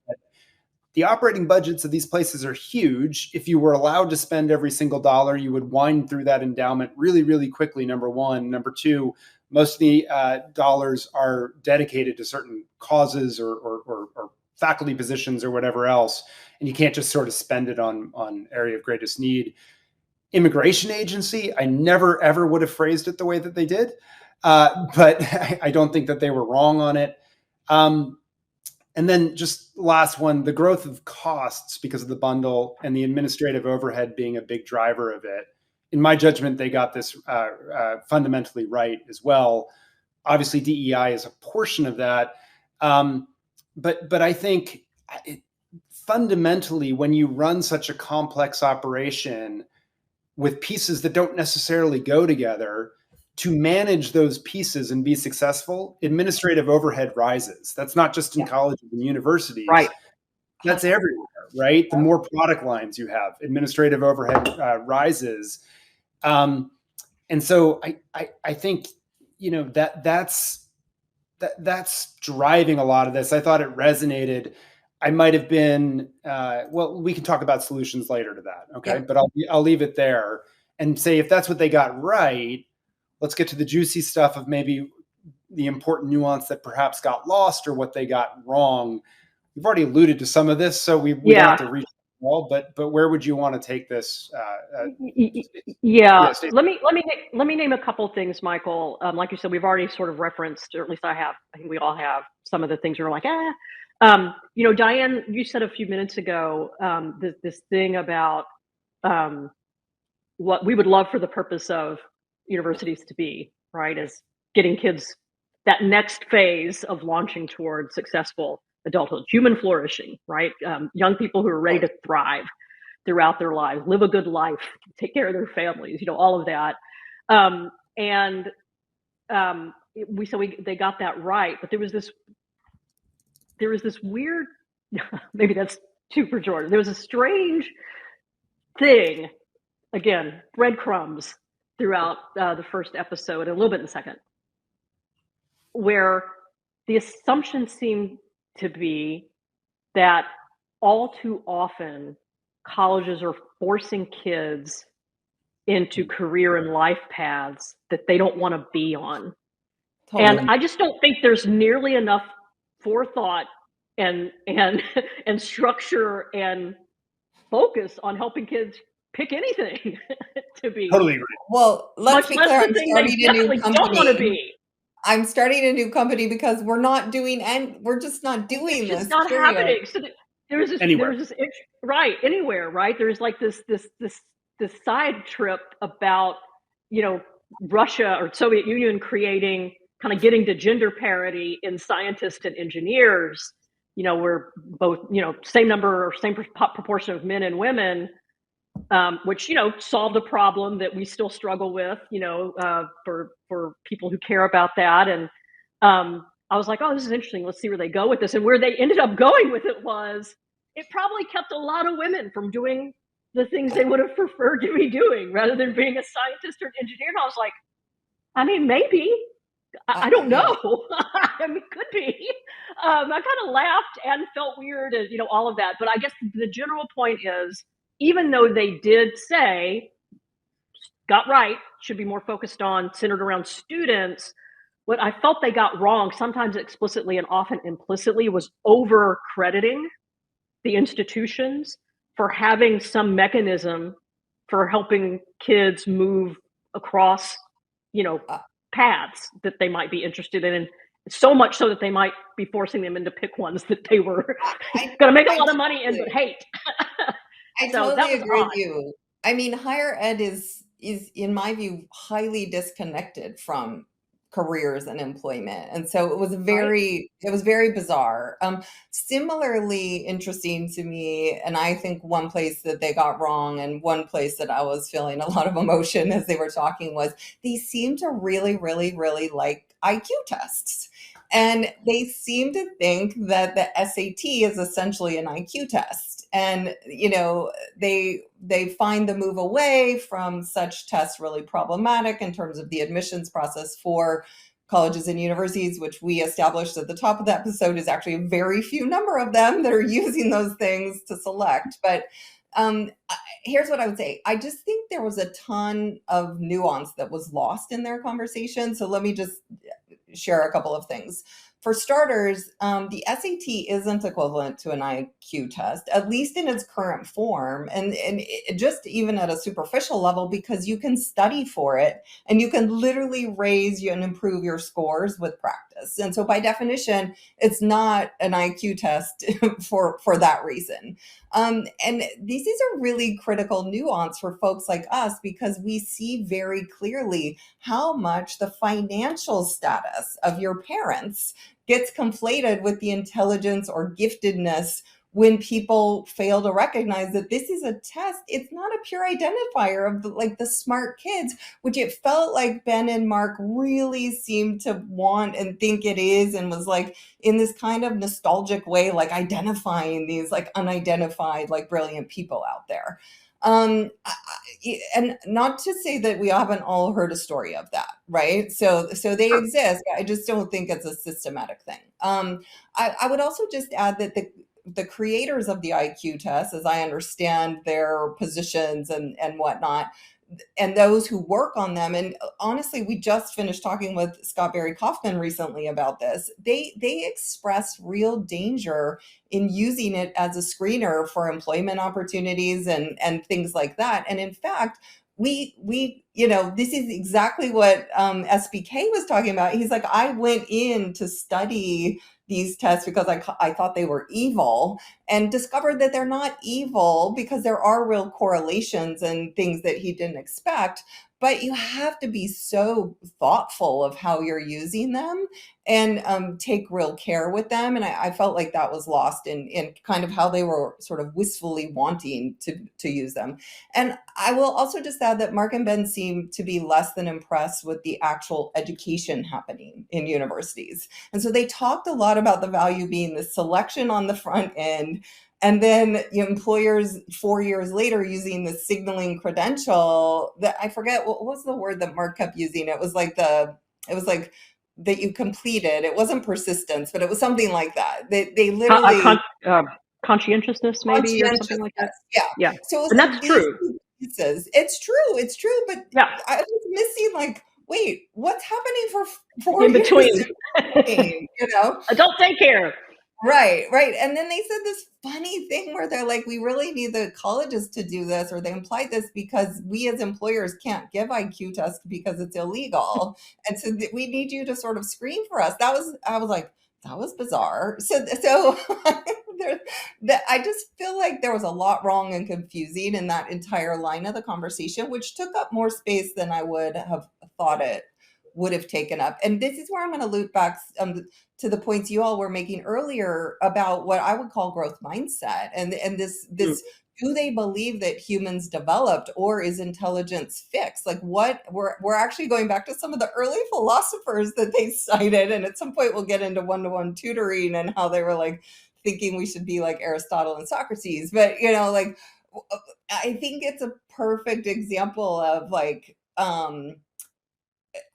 The operating budgets of these places are huge. If you were allowed to spend every single dollar, you would wind through that endowment really, really quickly, number one. Number two, most of the dollars are dedicated to certain causes or faculty positions or whatever else. And you can't just sort of spend it on area of greatest need. Immigration agency, I never, ever would have phrased it the way that they did. But I don't think that they were wrong on it. And then just last one, the growth of costs because of the bundle and the administrative overhead being a big driver of it. In my judgment, they got this fundamentally right as well. Obviously, DEI is a portion of that. But I think fundamentally, when you run such a complex operation with pieces that don't necessarily go together, to manage those pieces and be successful, administrative overhead rises. That's not just in colleges and universities. Right. That's everywhere, right? The more product lines you have, administrative overhead rises. And so I think, that's driving a lot of this. I thought it resonated. I might have been, we can talk about solutions later to that. Okay. But I'll leave it there and say, if that's what they got right, let's get to the juicy stuff of maybe the important nuance that perhaps got lost or what they got wrong. We've already alluded to some of this, so we don't have to reach the wall, but where would you want to take this? Let me name a couple things, Michael. Like you said, we've already sort of referenced, or at least I have. I think we all have some of the things we're like, Diane, you said a few minutes ago this thing about what we would love for the purpose of universities to be, right, is getting kids that next phase of launching towards successful adulthood, human flourishing, right? Young people who are ready to thrive throughout their lives, live a good life, take care of their families, all of that. They got that right, but there was this weird, maybe that's too pejorative. There was a strange thing, again, breadcrumbs throughout the first episode and a little bit in the second, where the assumption seemed to be that all too often colleges are forcing kids into career and life paths that they don't want to be on. And Totally. I just don't think there's nearly enough forethought and and structure and focus on helping kids pick anything to be, Totally agree. Well, let's much be less clear, the I'm thing they starting a new definitely don't want to company. be. I'm starting a new company because we're not doing, and we're just not doing It's just this, not period. happening. So there's this Anywhere. right, anywhere, right? There's like this side trip about, you know, Russia or Soviet Union creating, kind of getting to gender parity in scientists and engineers. You know, we're both, you know, same number or same proportion of men and women, which, you know, solved a problem that we still struggle with, you know, for people who care about that. And I was like, oh, this is interesting. Let's see where they go with this. And where they ended up going with it was, it probably kept a lot of women from doing the things they would have preferred to be doing rather than being a scientist or an engineer. And I was like, I mean, maybe. I don't Yeah. know. I mean, could be. I kind of laughed and felt weird and, you know, all of that. But I guess the general point is, even though they did say, got right, should be more focused on, centered around students, what I felt they got wrong, sometimes explicitly and often implicitly, was over crediting the institutions for having some mechanism for helping kids move across, you know, Uh, paths that they might be interested in. And so much so that they might be forcing them into pick ones that they were I going to make a I lot of money in but totally hate. I So that totally was agree with odd. you. I mean, higher ed is in my view highly disconnected from careers and employment. And so Right? it was very bizarre. Similarly interesting to me, and I think one place that they got wrong and one place that I was feeling a lot of emotion as they were talking was they seem to really, really, really like IQ tests. And they seem to think that the SAT is essentially an IQ test. And, you know, they find the move away from such tests really problematic in terms of the admissions process for colleges and universities, which we established at the top of the episode is actually a very few number of them that are using those things to select. But here's what I would say. I just think there was a ton of nuance that was lost in their conversation. So let me just share a couple of things. For starters, the SAT isn't equivalent to an IQ test, at least in its current form, and just even at a superficial level, because you can study for it and you can literally raise and improve your scores with practice. And so, by definition, it's not an IQ test for that reason. And this is a really critical nuance for folks like us because we see very clearly how much the financial status of your parents gets conflated with the intelligence or giftedness when people fail to recognize that this is a test. It's not a pure identifier of the smart kids, which it felt like Ben and Marc really seemed to want and think it is, and was like in this kind of nostalgic way, like identifying these like unidentified, like brilliant people out there. And not to say that we haven't all heard a story of that, right? So they Sure. exist. I just don't think it's a systematic thing. I would also just add that the creators of the IQ test, as I understand their positions and whatnot, and those who work on them, and honestly, we just finished talking with Scott Barry Kaufman recently about this. They express real danger in using it as a screener for employment opportunities and things like that. And in fact, we you know, this is exactly what SBK was talking about. He's like, I went in to study these tests because I thought they were evil, and discovered that they're not evil because there are real correlations and things that he didn't expect. But you have to be so thoughtful of how you're using them and take real care with them. And I felt like that was lost in kind of how they were sort of wistfully wanting to use them. And I will also just add that Marc and Ben seem to be less than impressed with the actual education happening in universities. And so they talked a lot about the value being the selection on the front end, and then employers 4 years later using the signaling credential that I forget what was the word that Marc kept using. It was like that you completed. It wasn't persistence, but it was something like that. They Con- uh, literally con- uh, conscientiousness maybe, or something like that. Yeah. Yeah. So it's And like that's these true. two pieces. It's true, but Yeah. I was missing like, wait, what's happening for 4 In years between. in between, you know? Adult daycare. Right. And then they said this funny thing where they're like, we really need the colleges to do this, or they implied this because we as employers can't give IQ tests because it's illegal. And so we need you to sort of screen for us. I was like, that was bizarre. So there, I just feel like there was a lot wrong and confusing in that entire line of the conversation, which took up more space than I would have thought it would have taken up. And this is where I'm going to loop back to the points you all were making earlier about what I would call growth mindset, and this do they believe that humans developed, or is intelligence fixed? Like, what we're actually going back to some of the early philosophers that they cited, and at some point we'll get into one-to-one tutoring and how they were like thinking we should be like Aristotle and Socrates. But like I think it's a perfect example of like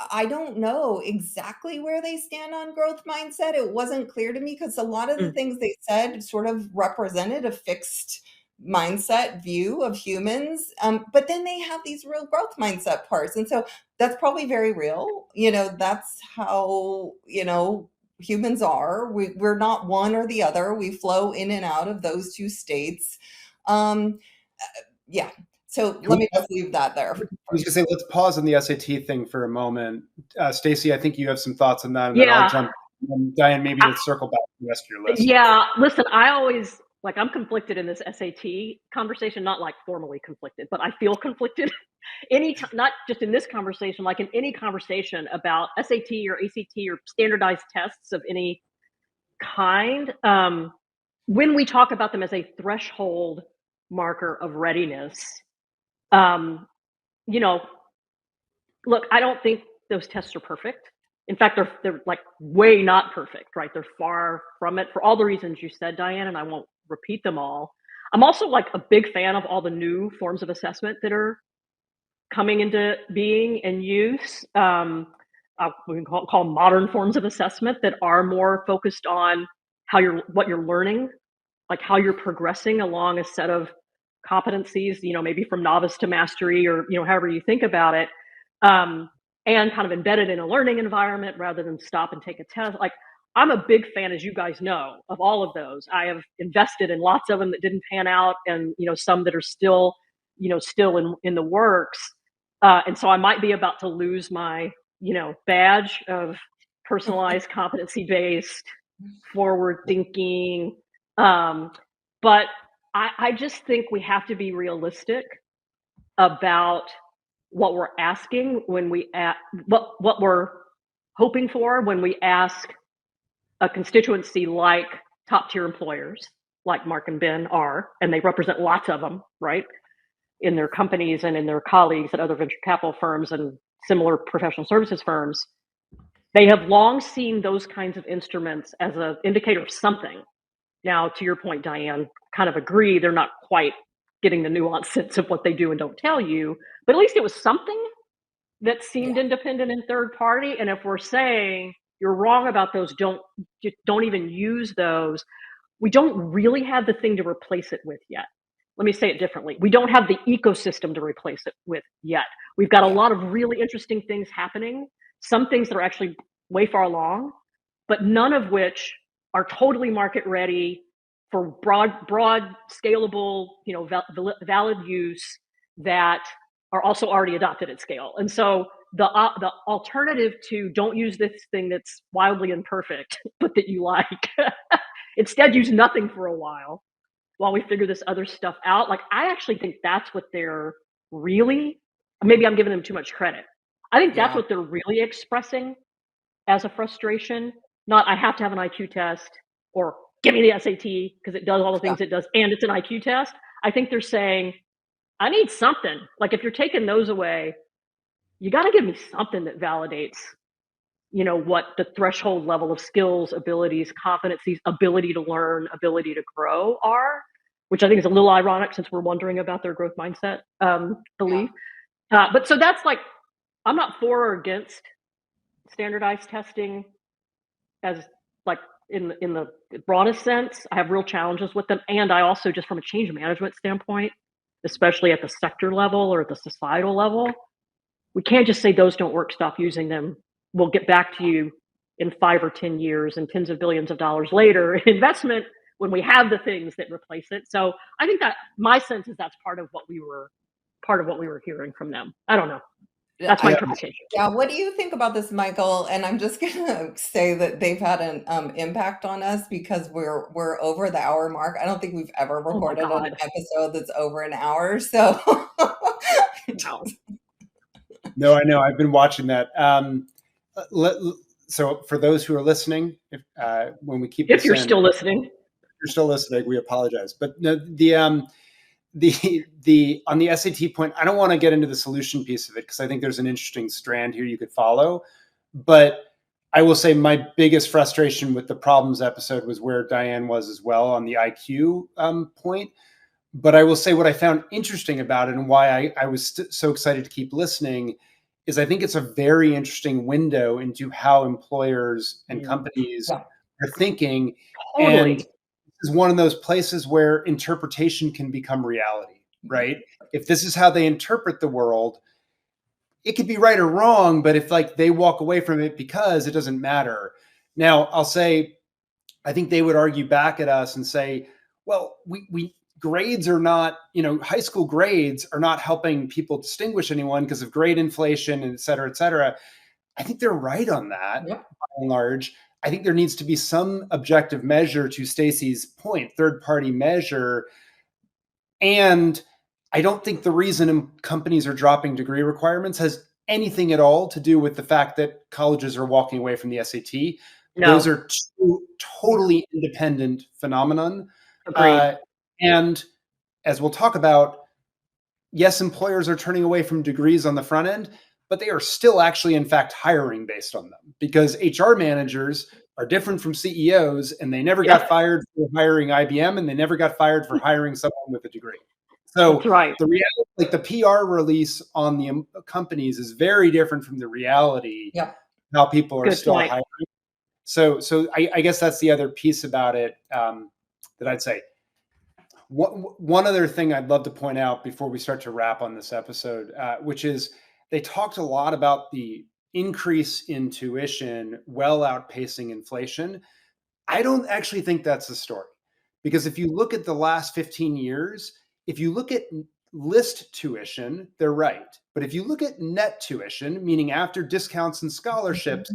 I don't know exactly where they stand on growth mindset. It wasn't clear to me because a lot of the things they said sort of represented a fixed mindset view of humans. But then they have these real growth mindset parts. And so that's probably very real. That's how, humans are. We're not one or the other. We flow in and out of those two states. Yeah. So let me just leave that there. I was going to say, let's pause on the SAT thing for a moment. Stacey, I think you have some thoughts on that, and then I'll jump. And Diane, maybe let's circle back to the rest of your list. Yeah, listen, I always I'm conflicted in this SAT conversation, not like formally conflicted, but I feel conflicted anytime, not just in this conversation, like in any conversation about SAT or ACT or standardized tests of any kind. When we talk about them as a threshold marker of readiness, look, I don't think those tests are perfect. In fact, they're like way not perfect, right? They're far from it for all the reasons you said, Diane, and I won't repeat them all. I'm also like a big fan of all the new forms of assessment that are coming into being and use. We can call modern forms of assessment that are more focused on what you're learning, like how you're progressing along a set of competencies, maybe from novice to mastery, or however you think about it, and kind of embedded in a learning environment rather than stop and take a test. Like, I'm a big fan, as you guys know, of all of those. I have invested in lots of them that didn't pan out, and some that are still in the works. And so I might be about to lose my badge of personalized, competency based, forward thinking. But I just think we have to be realistic about what we're asking when we what we're hoping for when we ask a constituency like top tier employers, like Marc and Ben are, and they represent lots of them, right, in their companies and in their colleagues at other venture capital firms and similar professional services firms. They have long seen those kinds of instruments as an indicator of something. Now, to your point, Diane, kind of agree they're not quite getting the nuanced sense of what they do and don't tell you, but at least it was something that seemed independent and third party. And if we're saying you're wrong about those, don't even use those, we don't really have the thing to replace it with yet. Let me say it differently. We don't have the ecosystem to replace it with yet. We've got a lot of really interesting things happening, some things that are actually way far along, but none of which are totally market ready for broad scalable, valid use that are also already adopted at scale. And so the alternative to don't use this thing that's wildly imperfect, but that you like, instead use nothing for a while we figure this other stuff out. Like, I actually think that's what they're really, maybe I'm giving them too much credit. I think that's what they're really expressing as a frustration. Not, I have to have an IQ test, or give me the SAT because it does all the things it does and it's an IQ test. I think they're saying, I need something. Like, if you're taking those away, you got to give me something that validates, what the threshold level of skills, abilities, competencies, ability to learn, ability to grow are, which I think is a little ironic since we're wondering about their growth mindset belief. But so that's like, I'm not for or against standardized testing as like in the broadest sense. I have real challenges with them, and I also, just from a change management standpoint, especially at the sector level or at the societal level, we can't just say those don't work, stop using them. We'll get back to you in 5 or 10 years and tens of billions of dollars later in investment when we have the things that replace it. So I think that my sense is that's part of what we were hearing from them. I don't know. That's my Yeah. interpretation. Yeah, what do you think about this, Michael? And I'm just gonna say that they've had an impact on us because we're over the hour mark. I don't think we've ever Oh my recorded an God. episode that's over an hour. So Wow. No, I know. I've been watching that. So for those who are listening, when we keep If this you're in, still listening. if you're still listening, we apologize. But no, the on the SAT point, I don't want to get into the solution piece of it because I think there's an interesting strand here you could follow. But I will say my biggest frustration with the problems episode was where Diane was as well on the IQ point. But I will say what I found interesting about it and why I was so excited to keep listening is I think it's a very interesting window into how employers and companies yeah, are thinking. Totally. And this is one of those places where interpretation can become reality, right? If this is how they interpret the world, it could be right or wrong, but if like they walk away from it because it doesn't matter. Now, I'll say, I think they would argue back at us and say, well, we grades are not, high school grades are not helping people distinguish anyone because of grade inflation and et cetera, et cetera. I think they're right on that yeah, by and large. I think there needs to be some objective measure to Stacey's point, third-party measure. And I don't think the reason companies are dropping degree requirements has anything at all to do with the fact that colleges are walking away from the SAT. No. Those are two totally independent phenomenon. Agreed. And as we'll talk about, yes, employers are turning away from degrees on the front end, but they are still actually, in fact, hiring based on them because HR managers are different from CEOs, and they never got fired for hiring IBM, and they never got fired for hiring someone with a degree. So That's right. the reality, like the PR release on the companies, is very different from the reality. yeah. How people are Good still point. hiring. So I guess that's the other piece about it that I'd say. One other thing I'd love to point out before we start to wrap on this episode, which is they talked a lot about the increase in tuition well outpacing inflation. I don't actually think that's the story, because if you look at the last 15 years, if you look at list tuition, they're right. But if you look at net tuition, meaning after discounts and scholarships,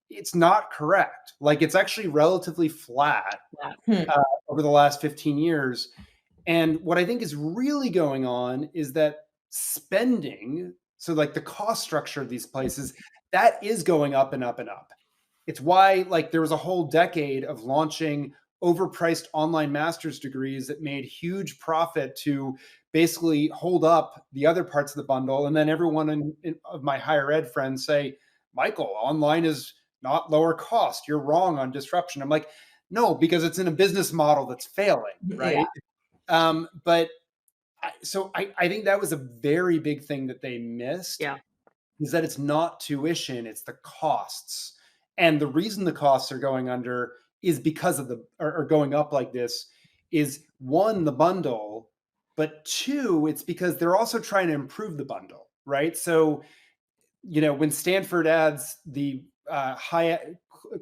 it's not correct. Like it's actually relatively flat over the last 15 years. And what I think is really going on is that spending, so like the cost structure of these places, that is going up and up and up. It's why like there was a whole decade of launching overpriced online master's degrees that made huge profit to basically hold up the other parts of the bundle. And then everyone of my higher ed friends say, Michael, online is not lower cost. You're wrong on disruption. I'm like, no, because it's in a business model that's failing, right? Yeah. But I think that was a very big thing that they missed. Yeah. Is that it's not tuition, it's the costs. And the reason the costs are going under is because of or going up like this is one, the bundle, but two, it's because they're also trying to improve the bundle, right? So, when Stanford adds the high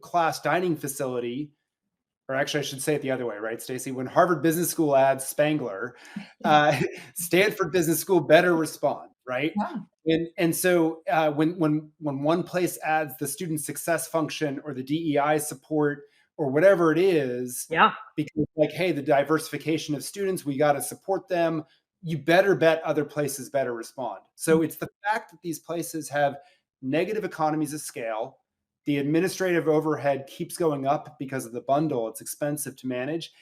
class dining facility, or actually I should say it the other way, right, Stacey? When Harvard Business School adds Spangler, Stanford Business School better respond, right? Yeah. And so when one place adds the student success function or the DEI support or whatever it is, because like, hey, the diversification of students, we got to support them. You better bet other places better respond. So it's the fact that these places have negative economies of scale. The administrative overhead keeps going up because of the bundle. It's expensive to manage,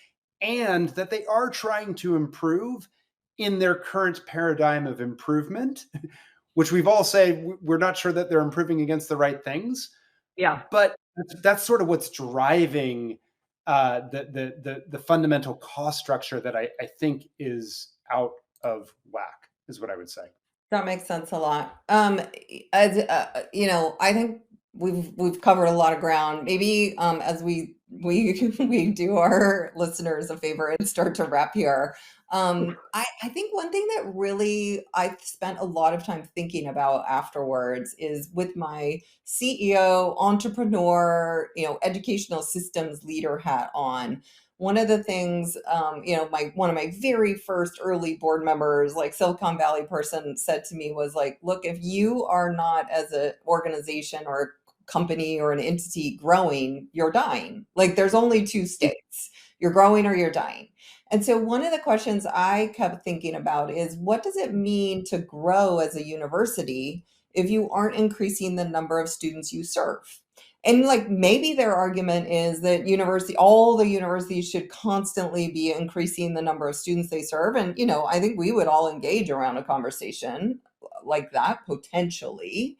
and that they are trying to improve in their current paradigm of improvement, which we've all said we're not sure that they're improving against the right things. Yeah. But that's sort of what's driving the fundamental cost structure that I think is out of whack, is what I would say. That makes sense a lot. As I think we've covered a lot of ground. Maybe as we we do our listeners a favor and start to wrap here. I think one thing that really I've spent a lot of time thinking about afterwards is with my CEO, entrepreneur, educational systems leader hat on. One of the things, my one of my very first early board members, like Silicon Valley person, said to me was like, "Look, if you are not as an organization or company or an entity growing, you're dying. Like there's only two states. You're growing or you're dying." And so one of the questions I kept thinking about is what does it mean to grow as a university if you aren't increasing the number of students you serve? And like maybe their argument is that all the universities should constantly be increasing the number of students they serve. And, I think we would all engage around a conversation like that potentially.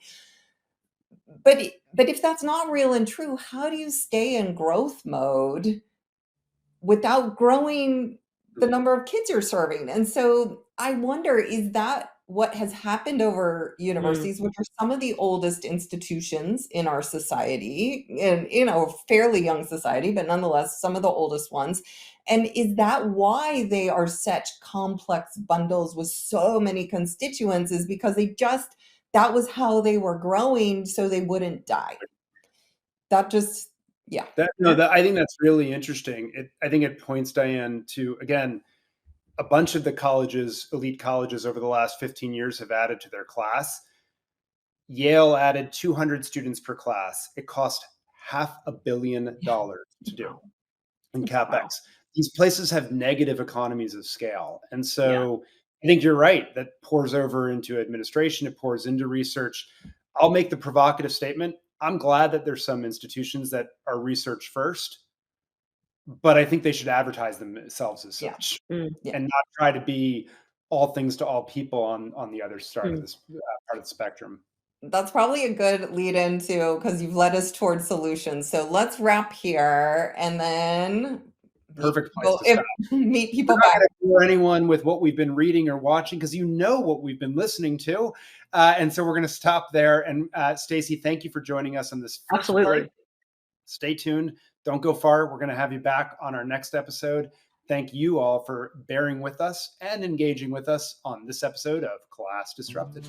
But if that's not real and true, how do you stay in growth mode without growing the number of kids you're serving? And so I wonder, is that what has happened over universities, which are some of the oldest institutions in our society, and fairly young society, but nonetheless some of the oldest ones? And is that why they are such complex bundles with so many constituents? Is because that was how they were growing so they wouldn't die. That just, yeah. I think that's really interesting. I think it points, Diane, to, again, a bunch of the elite colleges over the last 15 years have added to their class. Yale added 200 students per class. It cost $500 million to do in CapEx. Wow. These places have negative economies of scale. And so I think you're right. That pours over into administration. It pours into research. I'll make the provocative statement. I'm glad that there's some institutions that are research first, but I think they should advertise themselves as such and not try to be all things to all people on the other side of this part of the spectrum. That's probably a good lead into, because you've led us towards solutions. So let's wrap here and then perfect place to stop. Meet people back. We're not going to bore anyone with what we've been reading or watching because what we've been listening to. And so we're going to stop there. And Stacey, thank you for joining us on this first Absolutely. part. Stay tuned. Don't go far. We're going to have you back on our next episode. Thank you all for bearing with us and engaging with us on this episode of Class Disrupted.